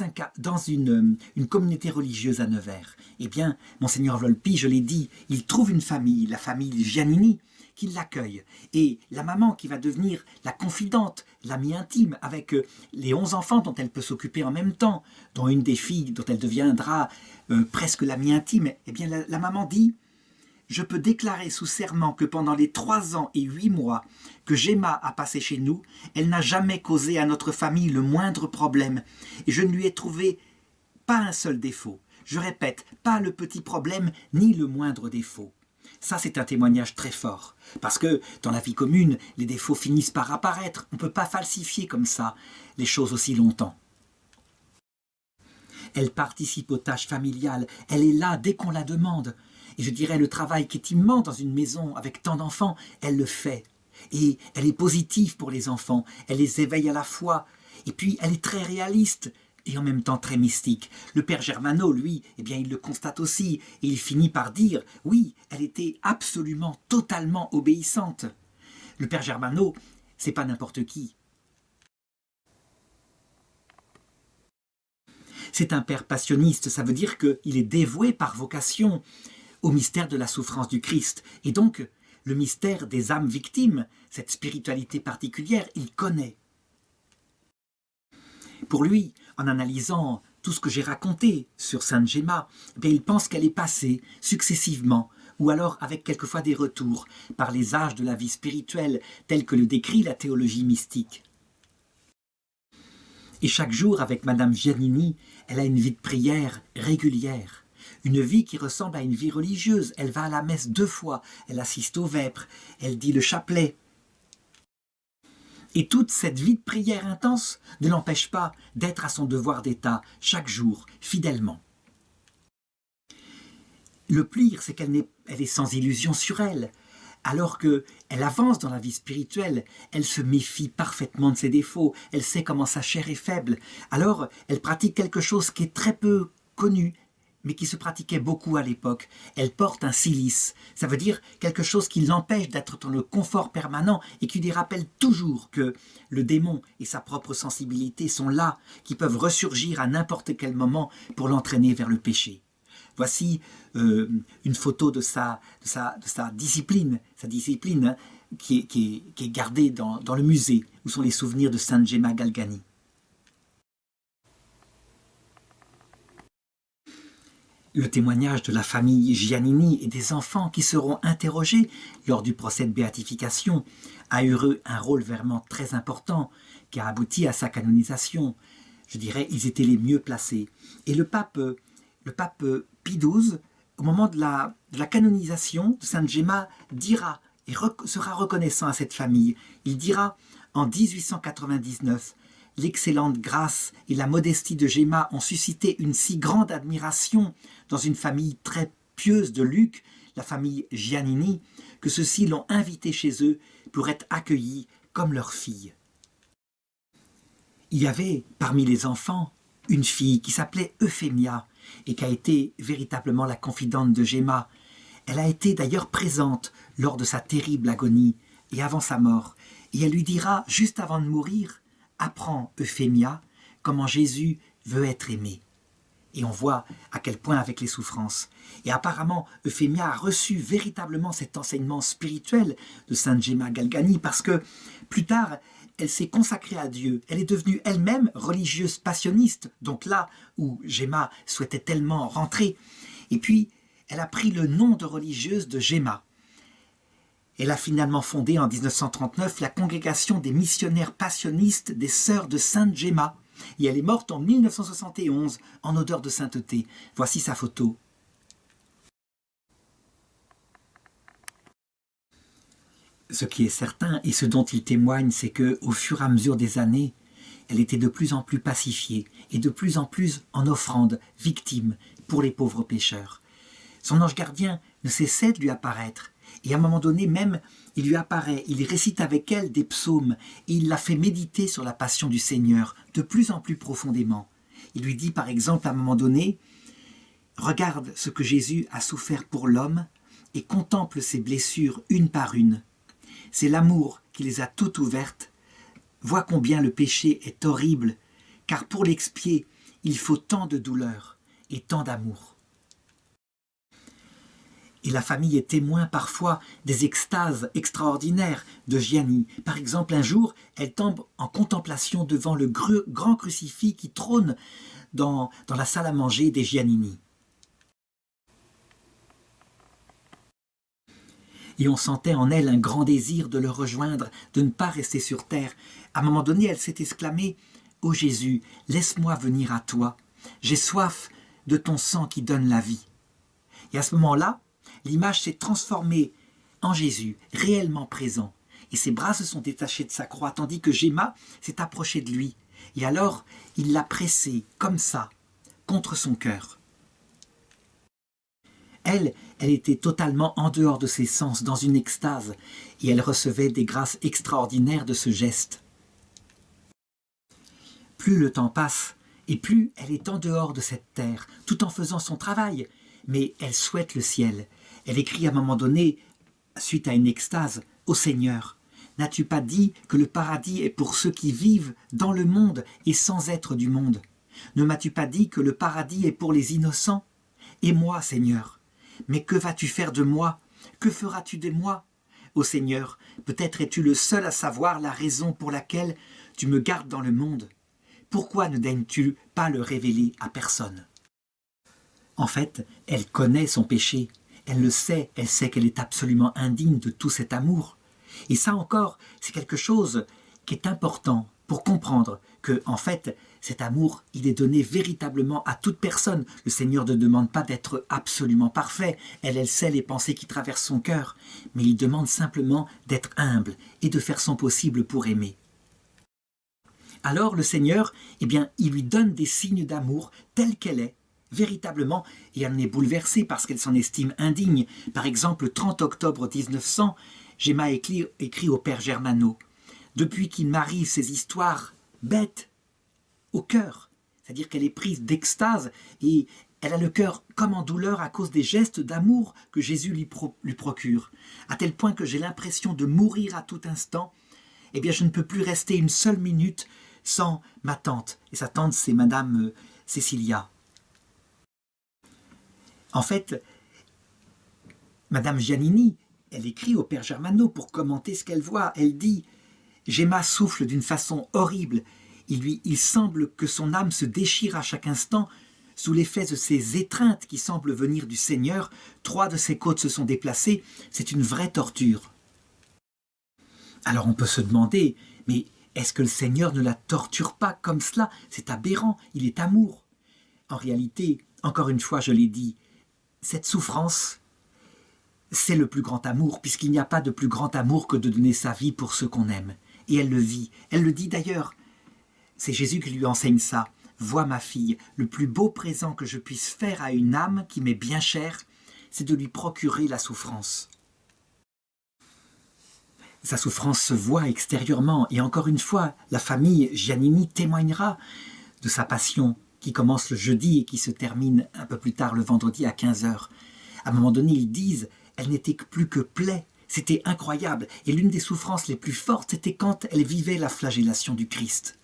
Speaker 1: une communauté religieuse à Nevers. Eh bien, Monseigneur Volpi, je l'ai dit, il trouve une famille, la famille Giannini, qui l'accueille. Et la maman qui va devenir la confidente, l'amie intime, avec les 11 enfants dont elle peut s'occuper en même temps, dont une des filles dont elle deviendra presque l'amie intime, eh bien la maman dit « Je peux déclarer sous serment que pendant les 3 ans et 8 mois que Gemma a passé chez nous, elle n'a jamais causé à notre famille le moindre problème, et je ne lui ai trouvé pas un seul défaut. Je répète, pas le petit problème, ni le moindre défaut. » Ça, c'est un témoignage très fort, parce que dans la vie commune, les défauts finissent par apparaître. On ne peut pas falsifier comme ça les choses aussi longtemps. Elle participe aux tâches familiales, elle est là dès qu'on la demande. Et je dirais, le travail qui est immense dans une maison avec tant d'enfants, elle le fait. Et elle est positive pour les enfants, elle les éveille à la foi. Et puis, elle est très réaliste et en même temps très mystique. Le Père Germano, lui, eh bien, il le constate aussi, et il finit par dire, oui, elle était absolument, totalement obéissante. Le Père Germano, c'est pas n'importe qui. C'est un père passionniste, ça veut dire qu'il est dévoué par vocation au mystère de la souffrance du Christ. Et donc, le mystère des âmes victimes, cette spiritualité particulière, il connaît. Pour lui, en analysant tout ce que j'ai raconté sur Sainte Gemma, il pense qu'elle est passée successivement, ou alors avec quelquefois des retours, par les âges de la vie spirituelle, tels que le décrit la théologie mystique. Et chaque jour, avec Madame Giannini, elle a une vie de prière régulière, une vie qui ressemble à une vie religieuse. Elle va à la messe 2 fois, elle assiste aux vêpres, elle dit le chapelet. Et toute cette vie de prière intense ne l'empêche pas d'être à son devoir d'état chaque jour, fidèlement. Le pire, c'est qu'elle est sans illusion sur elle. Alors qu'elle avance dans la vie spirituelle, elle se méfie parfaitement de ses défauts, elle sait comment sa chair est faible. Alors, elle pratique quelque chose qui est très peu connu, mais qui se pratiquait beaucoup à l'époque. Elle porte un cilice, ça veut dire quelque chose qui l'empêche d'être dans le confort permanent et qui lui rappelle toujours que le démon et sa propre sensibilité sont là, qui peuvent ressurgir à n'importe quel moment pour l'entraîner vers le péché. Voici une photo de sa discipline, hein, qui est gardée dans le musée, où sont les souvenirs de Sainte Gemma Galgani. Le témoignage de la famille Giannini et des enfants qui seront interrogés lors du procès de béatification a eu un rôle vraiment très important qui a abouti à sa canonisation. Je dirais, ils étaient les mieux placés. Et le pape Pie XII, au moment de la canonisation de Sainte Gemma, dira et sera reconnaissant à cette famille. Il dira en 1899: l'excellente grâce et la modestie de Gemma ont suscité une si grande admiration dans une famille très pieuse de Lucques, la famille Giannini, que ceux-ci l'ont invitée chez eux pour être accueillis comme leur fille. Il y avait parmi les enfants une fille qui s'appelait Euphémia et qui a été véritablement la confidente de Gemma. Elle a été d'ailleurs présente lors de sa terrible agonie et avant sa mort, et elle lui dira juste avant de mourir: apprends, Euphémia, comment Jésus veut être aimé. Et on voit à quel point avec les souffrances. Et apparemment, Euphémia a reçu véritablement cet enseignement spirituel de Sainte Gemma Galgani parce que plus tard, elle s'est consacrée à Dieu. Elle est devenue elle-même religieuse passionniste, donc là où Gemma souhaitait tellement rentrer. Et puis, elle a pris le nom de religieuse de Gemma. Elle a finalement fondé en 1939 la congrégation des missionnaires passionnistes des Sœurs de Sainte Gemma. Et elle est morte en 1971 en odeur de sainteté. Voici sa photo. Ce qui est certain et ce dont il témoigne, c'est qu'au fur et à mesure des années, elle était de plus en plus pacifiée et de plus en plus en offrande, victime pour les pauvres pécheurs. Son ange gardien ne cessait de lui apparaître. Et à un moment donné même, il lui apparaît, il récite avec elle des psaumes et il la fait méditer sur la passion du Seigneur de plus en plus profondément. Il lui dit par exemple à un moment donné: regarde ce que Jésus a souffert pour l'homme et contemple ses blessures une par une. C'est l'amour qui les a toutes ouvertes. Vois combien le péché est horrible, car pour l'expier, il faut tant de douleur et tant d'amour. Et la famille est témoin parfois des extases extraordinaires de Gianni. Par exemple, un jour, elle tombe en contemplation devant le grand crucifix qui trône dans la salle à manger des Giannini. Et on sentait en elle un grand désir de le rejoindre, de ne pas rester sur terre. À un moment donné, elle s'est exclamée: « Ô Jésus, laisse-moi venir à toi. J'ai soif de ton sang qui donne la vie. » Et à ce moment-là, l'image s'est transformée en Jésus, réellement présent. Et ses bras se sont détachés de sa croix, tandis que Gemma s'est approchée de lui. Et alors, il l'a pressée, comme ça, contre son cœur. Elle était totalement en dehors de ses sens, dans une extase, et elle recevait des grâces extraordinaires de ce geste. Plus le temps passe, et plus elle est en dehors de cette terre, tout en faisant son travail, mais elle souhaite le ciel. Elle écrit à un moment donné, suite à une extase, au Seigneur: « N'as-tu pas dit que le paradis est pour ceux qui vivent dans le monde et sans être du monde? Ne m'as-tu pas dit que le paradis est pour les innocents? Et moi, Seigneur, mais que vas-tu faire de moi? Que feras-tu de moi? Ô Seigneur, peut-être es-tu le seul à savoir la raison pour laquelle tu me gardes dans le monde. Pourquoi ne daignes-tu pas le révéler à personne ?» En fait, elle connaît son péché. Elle le sait, elle sait qu'elle est absolument indigne de tout cet amour. Et ça encore, c'est quelque chose qui est important pour comprendre que, en fait, cet amour, il est donné véritablement à toute personne. Le Seigneur ne demande pas d'être absolument parfait. Elle sait les pensées qui traversent son cœur. Mais il demande simplement d'être humble et de faire son possible pour aimer. Alors le Seigneur, il lui donne des signes d'amour tels qu'elle est, véritablement, et elle en est bouleversée parce qu'elle s'en estime indigne. Par exemple, le 30 octobre 1900, Gemma écrit au père Germano: « Depuis qu'il m'arrive ces histoires bêtes au cœur, c'est-à-dire qu'elle est prise d'extase et elle a le cœur comme en douleur à cause des gestes d'amour que Jésus lui procure, à tel point que j'ai l'impression de mourir à tout instant. Eh bien, je ne peux plus rester une seule minute sans ma tante. Et sa tante, c'est Madame Cécilia. En fait, Madame Giannini, elle écrit au père Germano pour commenter ce qu'elle voit. Elle dit « Gemma souffle d'une façon horrible. Il semble que son âme se déchire à chaque instant. Sous l'effet de ces étreintes qui semblent venir du Seigneur, 3 de ses côtes se sont déplacées. C'est une vraie torture. » Alors on peut se demander, mais est-ce que le Seigneur ne la torture pas comme cela? C'est aberrant, il est amour. En réalité, encore une fois, je l'ai dit, cette souffrance, c'est le plus grand amour, puisqu'il n'y a pas de plus grand amour que de donner sa vie pour ceux qu'on aime. Et elle le vit, elle le dit d'ailleurs. C'est Jésus qui lui enseigne ça. « Vois ma fille, le plus beau présent que je puisse faire à une âme qui m'est bien chère, c'est de lui procurer la souffrance. » Sa souffrance se voit extérieurement, et encore une fois, la famille Giannini témoignera de sa passion qui commence le jeudi et qui se termine un peu plus tard le vendredi à 15h. À un moment donné, ils disent « elle n'était plus que plaie ». C'était incroyable, et l'une des souffrances les plus fortes, c'était quand elle vivait la flagellation du Christ.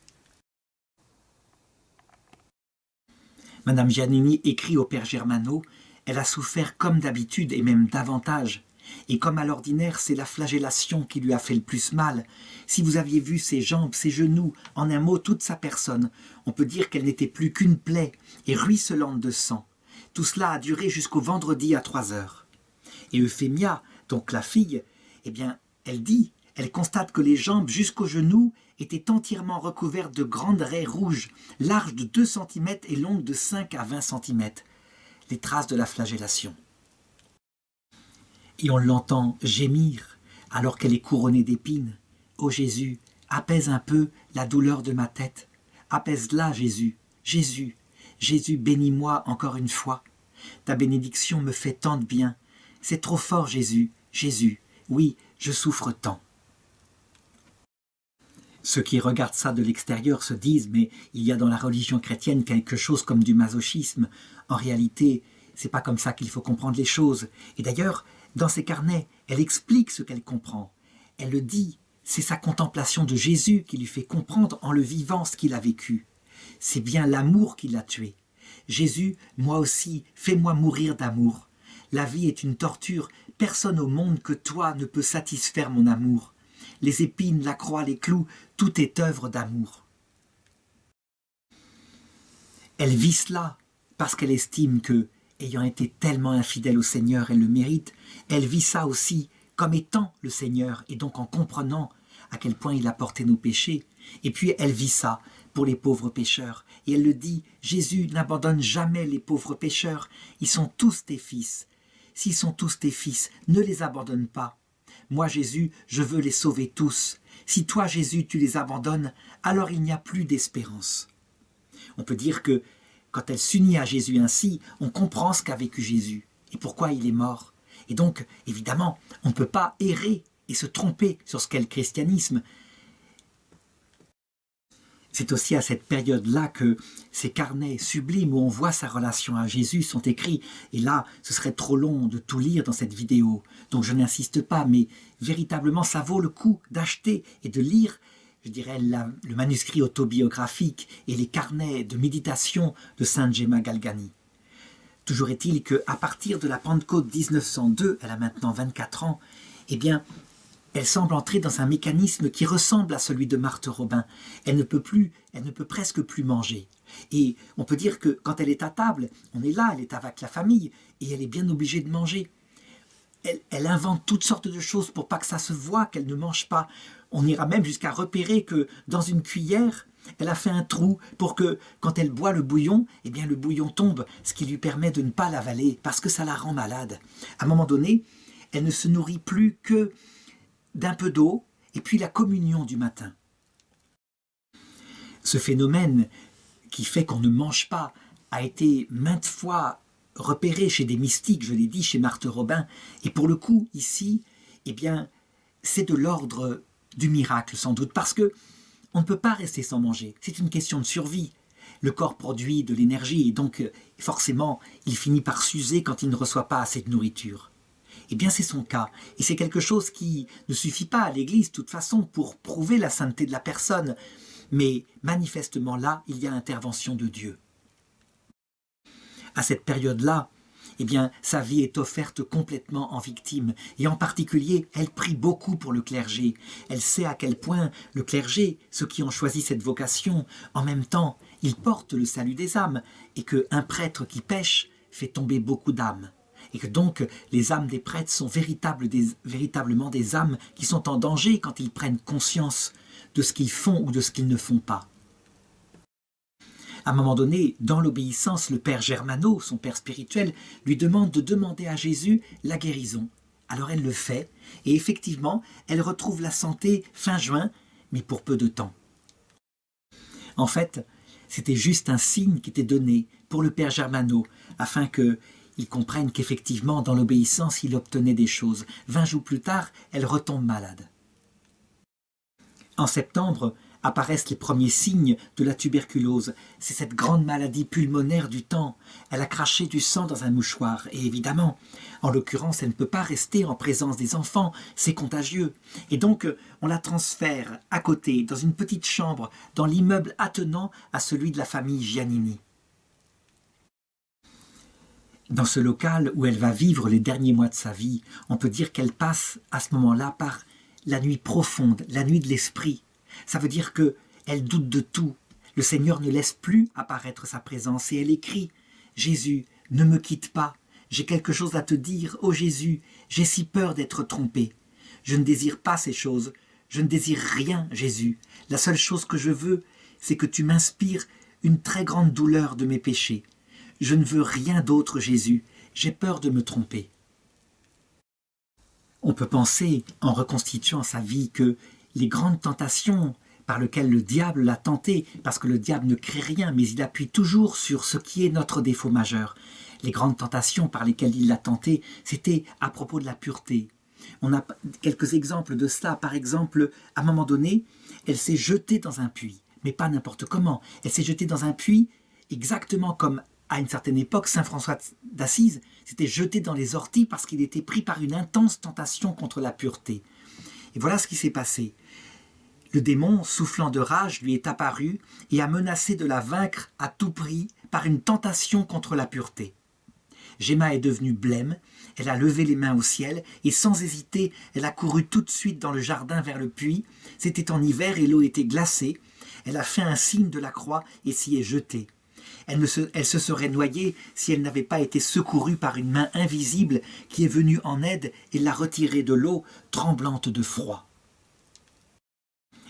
Speaker 1: Madame Giannini écrit au père Germano, elle a souffert comme d'habitude et même davantage. Et comme à l'ordinaire, c'est la flagellation qui lui a fait le plus mal. Si vous aviez vu ses jambes, ses genoux, en un mot toute sa personne, on peut dire qu'elle n'était plus qu'une plaie et ruisselante de sang. Tout cela a duré jusqu'au vendredi à 3h. Et Euphémia, donc la fille, eh bien, elle constate que les jambes jusqu'aux genoux étaient entièrement recouvertes de grandes raies rouges, larges de 2 cm et longues de 5 à 20 cm, les traces de la flagellation. Et on l'entend gémir alors qu'elle est couronnée d'épines. « Ô Jésus, apaise un peu la douleur de ma tête. Apaise-la, Jésus. Jésus, Jésus, bénis-moi encore une fois. Ta bénédiction me fait tant de bien. C'est trop fort, Jésus. Jésus, oui, je souffre tant. » Ceux qui regardent ça de l'extérieur se disent « mais il y a dans la religion chrétienne quelque chose comme du masochisme. En réalité, c'est pas comme ça qu'il faut comprendre les choses. » Et d'ailleurs, dans ses carnets, elle explique ce qu'elle comprend. Elle le dit, c'est sa contemplation de Jésus qui lui fait comprendre en le vivant ce qu'il a vécu. C'est bien l'amour qui l'a tué. Jésus, moi aussi, fais-moi mourir d'amour. La vie est une torture. Personne au monde que toi ne peut satisfaire mon amour. Les épines, la croix, les clous, tout est œuvre d'amour. Elle vit cela parce qu'elle estime que, ayant été tellement infidèle au Seigneur, elle le mérite. Elle vit ça aussi comme étant le Seigneur et donc en comprenant à quel point il a porté nos péchés. Et puis elle vit ça pour les pauvres pécheurs. Et elle le dit, Jésus n'abandonne jamais les pauvres pécheurs. Ils sont tous tes fils. S'ils sont tous tes fils, ne les abandonne pas. Moi, Jésus, je veux les sauver tous. Si toi, Jésus, tu les abandonnes, alors il n'y a plus d'espérance. On peut dire que quand elle s'unit à Jésus ainsi, on comprend ce qu'a vécu Jésus et pourquoi il est mort. Et donc, évidemment, on ne peut pas errer et se tromper sur ce qu'est le christianisme. C'est aussi à cette période-là que ces carnets sublimes où on voit sa relation à Jésus sont écrits. Et là, ce serait trop long de tout lire dans cette vidéo. Donc je n'insiste pas, mais véritablement, ça vaut le coup d'acheter et de lire, je dirais, le manuscrit autobiographique et les carnets de méditation de Sainte Gemma Galgani. Toujours est-il qu'à partir de la Pentecôte 1902, elle a maintenant 24 ans, eh bien, elle semble entrer dans un mécanisme qui ressemble à celui de Marthe Robin. Elle ne peut presque plus manger. Et on peut dire que quand elle est à table, on est là, elle est avec la famille, et elle est bien obligée de manger. Elle invente toutes sortes de choses pour pas que ça se voie qu'elle ne mange pas. On ira même jusqu'à repérer que dans une cuillère, elle a fait un trou pour que, quand elle boit le bouillon, eh bien le bouillon tombe, ce qui lui permet de ne pas l'avaler, parce que ça la rend malade. À un moment donné, elle ne se nourrit plus que d'un peu d'eau, et puis la communion du matin. Ce phénomène qui fait qu'on ne mange pas a été maintes fois repéré chez des mystiques, je l'ai dit, chez Marthe Robin, et pour le coup, ici, eh bien, c'est de l'ordre du miracle, sans doute, parce que on ne peut pas rester sans manger, c'est une question de survie. Le corps produit de l'énergie et donc forcément il finit par s'user quand il ne reçoit pas assez de nourriture. Eh bien c'est son cas et c'est quelque chose qui ne suffit pas à l'Église de toute façon pour prouver la sainteté de la personne, mais manifestement là il y a intervention de Dieu. À cette période-là, eh bien, sa vie est offerte complètement en victime. Et en particulier, elle prie beaucoup pour le clergé. Elle sait à quel point le clergé, ceux qui ont choisi cette vocation, en même temps, ils portent le salut des âmes, et qu'un prêtre qui pêche fait tomber beaucoup d'âmes. Et que donc, les âmes des prêtres sont véritablement des âmes qui sont en danger quand ils prennent conscience de ce qu'ils font ou de ce qu'ils ne font pas. À un moment donné, dans l'obéissance, le père Germano, son père spirituel, lui demande de demander à Jésus la guérison. Alors elle le fait, et effectivement, elle retrouve la santé fin juin, mais pour peu de temps. En fait, c'était juste un signe qui était donné pour le père Germano, afin qu'il comprenne qu'effectivement, dans l'obéissance, il obtenait des choses. 20 jours plus tard, elle retombe malade. En septembre, apparaissent les premiers signes de la tuberculose. C'est cette grande maladie pulmonaire du temps. Elle a craché du sang dans un mouchoir. Et évidemment, en l'occurrence, elle ne peut pas rester en présence des enfants. C'est contagieux. Et donc, on la transfère à côté, dans une petite chambre, dans l'immeuble attenant à celui de la famille Giannini. Dans ce local où elle va vivre les derniers mois de sa vie, on peut dire qu'elle passe à ce moment-là par la nuit profonde, la nuit de l'esprit. Ça veut dire qu'elle doute de tout. Le Seigneur ne laisse plus apparaître sa présence et elle écrit « Jésus, ne me quitte pas. J'ai quelque chose à te dire. Ô Jésus, j'ai si peur d'être trompée. Je ne désire pas ces choses. Je ne désire rien, Jésus. La seule chose que je veux, c'est que tu m'inspires une très grande douleur de mes péchés. Je ne veux rien d'autre, Jésus. J'ai peur de me tromper. » On peut penser, en reconstituant sa vie, que les grandes tentations par lesquelles le diable l'a tenté, parce que le diable ne crée rien, mais il appuie toujours sur ce qui est notre défaut majeur. Les grandes tentations par lesquelles il l'a tenté, c'était à propos de la pureté. On a quelques exemples de cela. Par exemple, à un moment donné, elle s'est jetée dans un puits, mais pas n'importe comment. Elle s'est jetée dans un puits exactement comme à une certaine époque, saint François d'Assise s'était jeté dans les orties parce qu'il était pris par une intense tentation contre la pureté. Et voilà ce qui s'est passé. Le démon, soufflant de rage, lui est apparu et a menacé de la vaincre à tout prix par une tentation contre la pureté. Gemma est devenue blême, elle a levé les mains au ciel et sans hésiter, elle a couru tout de suite dans le jardin vers le puits. C'était en hiver et l'eau était glacée. Elle a fait un signe de la croix et s'y est jetée. Elle se serait noyée si elle n'avait pas été secourue par une main invisible qui est venue en aide et l'a retirée de l'eau, tremblante de froid.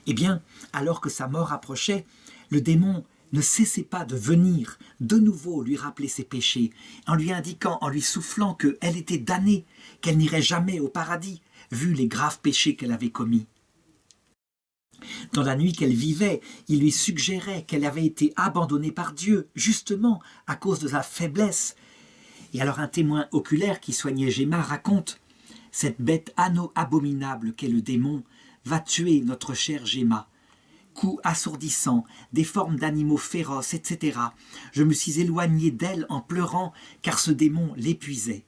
Speaker 1: Eh bien, alors que sa mort approchait, le démon ne cessait pas de venir de nouveau lui rappeler ses péchés, en lui indiquant, en lui soufflant qu'elle était damnée, qu'elle n'irait jamais au paradis, vu les graves péchés qu'elle avait commis. Dans la nuit qu'elle vivait, il lui suggérait qu'elle avait été abandonnée par Dieu, justement à cause de sa faiblesse. Et alors un témoin oculaire qui soignait Gemma raconte « Cette bête abominable qu'est le démon va tuer notre chère Gemma. Coups assourdissants, des formes d'animaux féroces, etc. Je me suis éloignée d'elle en pleurant car ce démon l'épuisait. »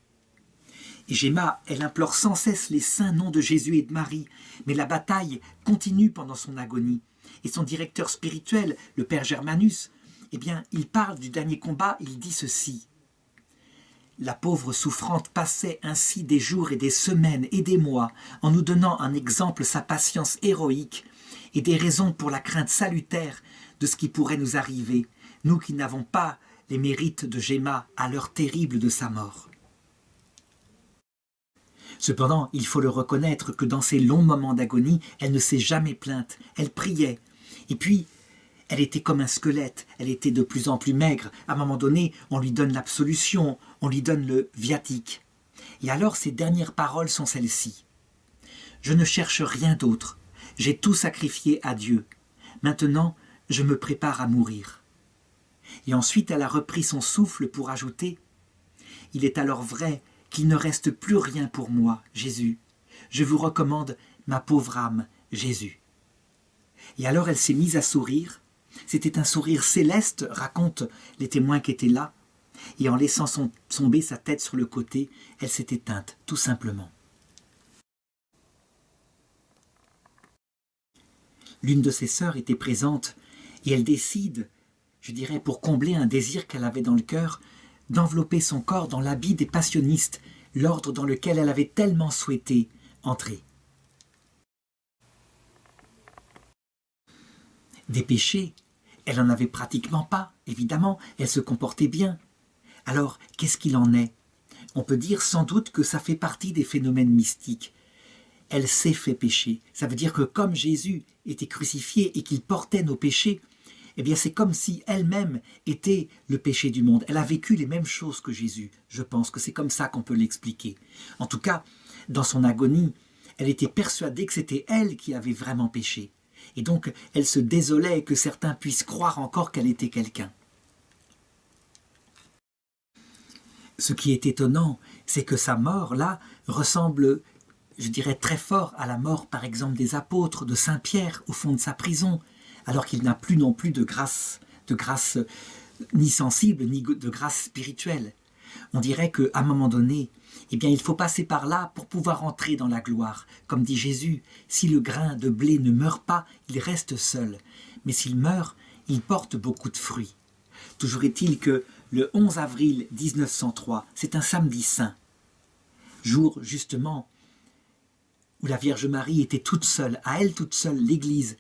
Speaker 1: Et Gemma, elle implore sans cesse les saints noms de Jésus et de Marie, mais la bataille continue pendant son agonie. Et son directeur spirituel, le père Germanus, eh bien, il parle du dernier combat, il dit ceci. La pauvre souffrante passait ainsi des jours et des semaines et des mois en nous donnant en exemple sa patience héroïque et des raisons pour la crainte salutaire de ce qui pourrait nous arriver, nous qui n'avons pas les mérites de Gemma à l'heure terrible de sa mort. Cependant, il faut le reconnaître que dans ces longs moments d'agonie, elle ne s'est jamais plainte, elle priait. Et puis, elle était comme un squelette, elle était de plus en plus maigre. À un moment donné, on lui donne l'absolution, on lui donne le viatique. Et alors, ses dernières paroles sont celles-ci. « Je ne cherche rien d'autre, j'ai tout sacrifié à Dieu. Maintenant, je me prépare à mourir. » Et ensuite, elle a repris son souffle pour ajouter « Il est alors vrai qu'il ne reste plus rien pour moi, Jésus. Je vous recommande ma pauvre âme, Jésus. » Et alors elle s'est mise à sourire, C'était un sourire céleste, racontent les témoins qui étaient là. Et en laissant tomber sa tête sur le côté, elle s'est éteinte, tout simplement. L'une de ses sœurs était présente et elle décide, je dirais pour combler un désir qu'elle avait dans le cœur, d'envelopper son corps dans l'habit des passionnistes, l'ordre dans lequel elle avait tellement souhaité entrer. Des péchés, elle n'en avait pratiquement pas, évidemment, elle se comportait bien. Alors, qu'est-ce qu'il en est? On peut dire sans doute que ça fait partie des phénomènes mystiques. Elle s'est fait pécher. Ça veut dire que comme Jésus était crucifié et qu'il portait nos péchés, eh bien c'est comme si elle-même était le péché du monde. Elle a vécu les mêmes choses que Jésus. Je pense que c'est comme ça qu'on peut l'expliquer. En tout cas, dans son agonie, elle était persuadée que c'était elle qui avait vraiment péché. Et donc, elle se désolait que certains puissent croire encore qu'elle était quelqu'un. Ce qui est étonnant, c'est que sa mort, là, ressemble, je dirais, très fort à la mort, par exemple, des apôtres, de Saint Pierre, au fond de sa prison, alors qu'il n'a plus non plus de grâce ni sensible, ni de grâce spirituelle. On dirait qu'à un moment donné, eh bien, il faut passer par là pour pouvoir entrer dans la gloire. Comme dit Jésus, si le grain de blé ne meurt pas, il reste seul. Mais s'il meurt, il porte beaucoup de fruits. Toujours est-il que le 11 avril 1903, c'est un samedi saint, jour justement où la Vierge Marie était toute seule, à elle toute seule, l'Église,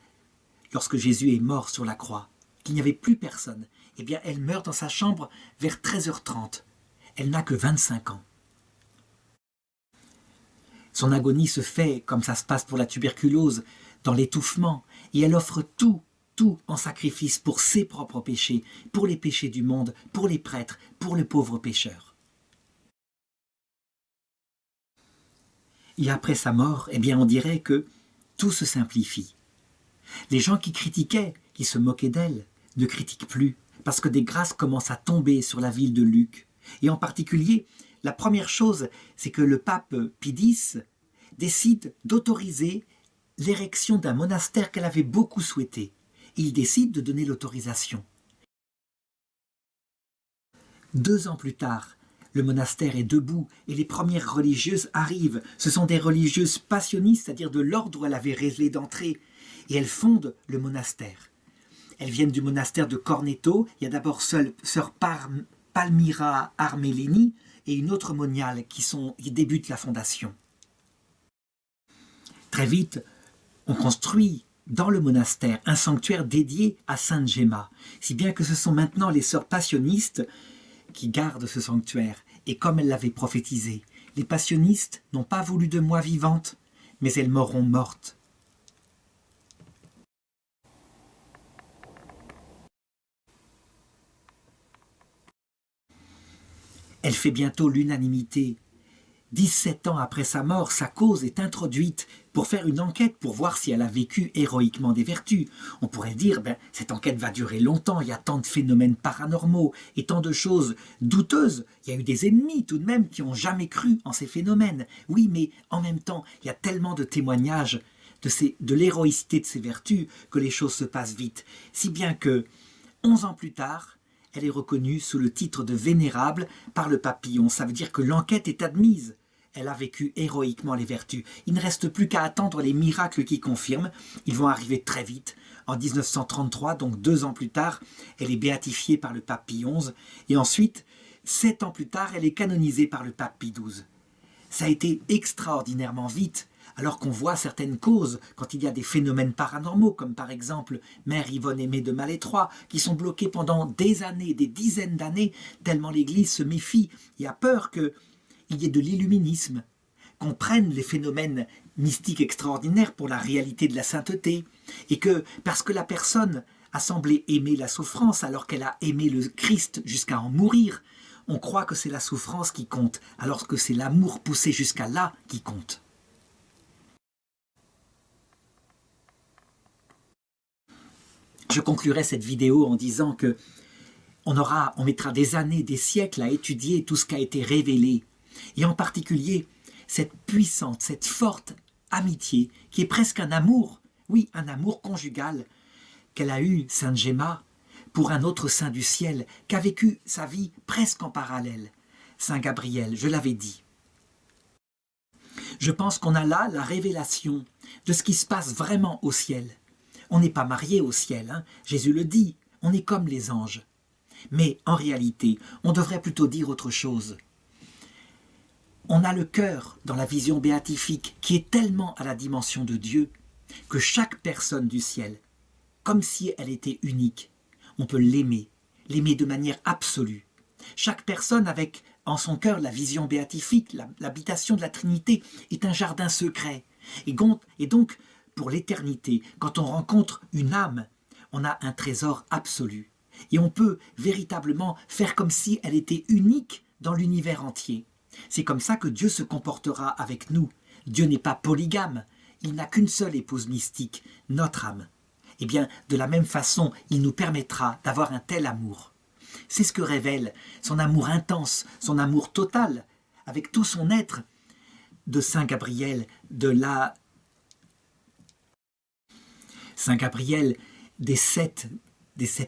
Speaker 1: lorsque Jésus est mort sur la croix, qu'il n'y avait plus personne. Eh bien, elle meurt dans sa chambre vers 13h30. Elle n'a que 25 ans. Son agonie se fait, comme ça se passe pour la tuberculose, dans l'étouffement, et elle offre tout en sacrifice pour ses propres péchés, pour les péchés du monde, pour les prêtres, pour le pauvre pécheur. Et après sa mort, eh bien on dirait que tout se simplifie. Les gens qui critiquaient, qui se moquaient d'elle, ne critiquent plus, parce que des grâces commencent à tomber sur la ville de Lucques. Et en particulier, la première chose, c'est que le pape Pie X décide d'autoriser l'érection d'un monastère qu'elle avait beaucoup souhaité. Il décide de donner l'autorisation. 2 ans plus tard, le monastère est debout et les premières religieuses arrivent. Ce sont des religieuses passionnistes, c'est-à-dire de l'ordre où elle avait rêvé d'entrer. Et elles fondent le monastère. Elles viennent du monastère de Corneto. Il y a d'abord sœur Palmira Armelini et une autre moniale qui débutent la fondation. Très vite, on construit dans le monastère un sanctuaire dédié à Sainte Gemma, si bien que ce sont maintenant les sœurs passionnistes qui gardent ce sanctuaire. Et comme elle l'avait prophétisé, les passionnistes n'ont pas voulu de moi vivante, mais elles mourront mortes. Elle fait bientôt l'unanimité. 17 ans après sa mort, sa cause est introduite pour faire une enquête pour voir si elle a vécu héroïquement des vertus. On pourrait dire, cette enquête va durer longtemps, il y a tant de phénomènes paranormaux et tant de choses douteuses. Il y a eu des ennemis tout de même qui n'ont jamais cru en ces phénomènes. Oui, mais en même temps, il y a tellement de témoignages de l'héroïcité de ces vertus que les choses se passent vite. Si bien que, 11 ans plus tard, elle est reconnue sous le titre de vénérable par le pape Pie XI. Ça veut dire que l'enquête est admise. Elle a vécu héroïquement les vertus. Il ne reste plus qu'à attendre les miracles qui confirment. Ils vont arriver très vite. En 1933, donc 2 ans plus tard, elle est béatifiée par le pape Pie XI. Et ensuite, 7 ans plus tard, elle est canonisée par le pape Pie XII. Ça a été extraordinairement vite. Alors qu'on voit certaines causes, quand il y a des phénomènes paranormaux, comme par exemple Mère Yvonne Aimée de Malétroit, qui sont bloqués pendant des années, des dizaines d'années, tellement l'Église se méfie et a peur qu'il y ait de l'illuminisme, qu'on prenne les phénomènes mystiques extraordinaires pour la réalité de la sainteté, et que, parce que la personne a semblé aimer la souffrance alors qu'elle a aimé le Christ jusqu'à en mourir, on croit que c'est la souffrance qui compte, alors que c'est l'amour poussé jusqu'à là qui compte. Je conclurai cette vidéo en disant que on mettra des années, des siècles à étudier tout ce qui a été révélé. Et en particulier, cette puissante, cette forte amitié qui est presque un amour, oui, un amour conjugal, qu'elle a eue, Sainte Gemma, pour un autre saint du ciel qui a vécu sa vie presque en parallèle, Saint Gabriel, je l'avais dit. Je pense qu'on a là la révélation de ce qui se passe vraiment au ciel. On n'est pas marié au ciel, hein. Jésus le dit, on est comme les anges. Mais en réalité, on devrait plutôt dire autre chose. On a le cœur dans la vision béatifique qui est tellement à la dimension de Dieu que chaque personne du ciel, comme si elle était unique, on peut l'aimer de manière absolue. Chaque personne avec en son cœur la vision béatifique, l'habitation de la Trinité est un jardin secret. Et donc, pour l'éternité, quand on rencontre une âme, on a un trésor absolu. Et on peut véritablement faire comme si elle était unique dans l'univers entier. C'est comme ça que Dieu se comportera avec nous. Dieu n'est pas polygame, il n'a qu'une seule épouse mystique, notre âme. Eh bien, de la même façon, il nous permettra d'avoir un tel amour. C'est ce que révèle son amour intense, son amour total, avec tout son être, de Saint Gabriel, Saint Gabriel, des sept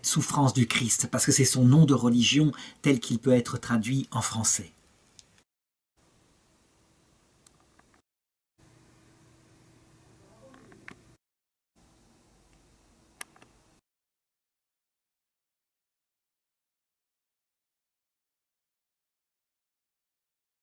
Speaker 1: souffrances du Christ, parce que c'est son nom de religion tel qu'il peut être traduit en français.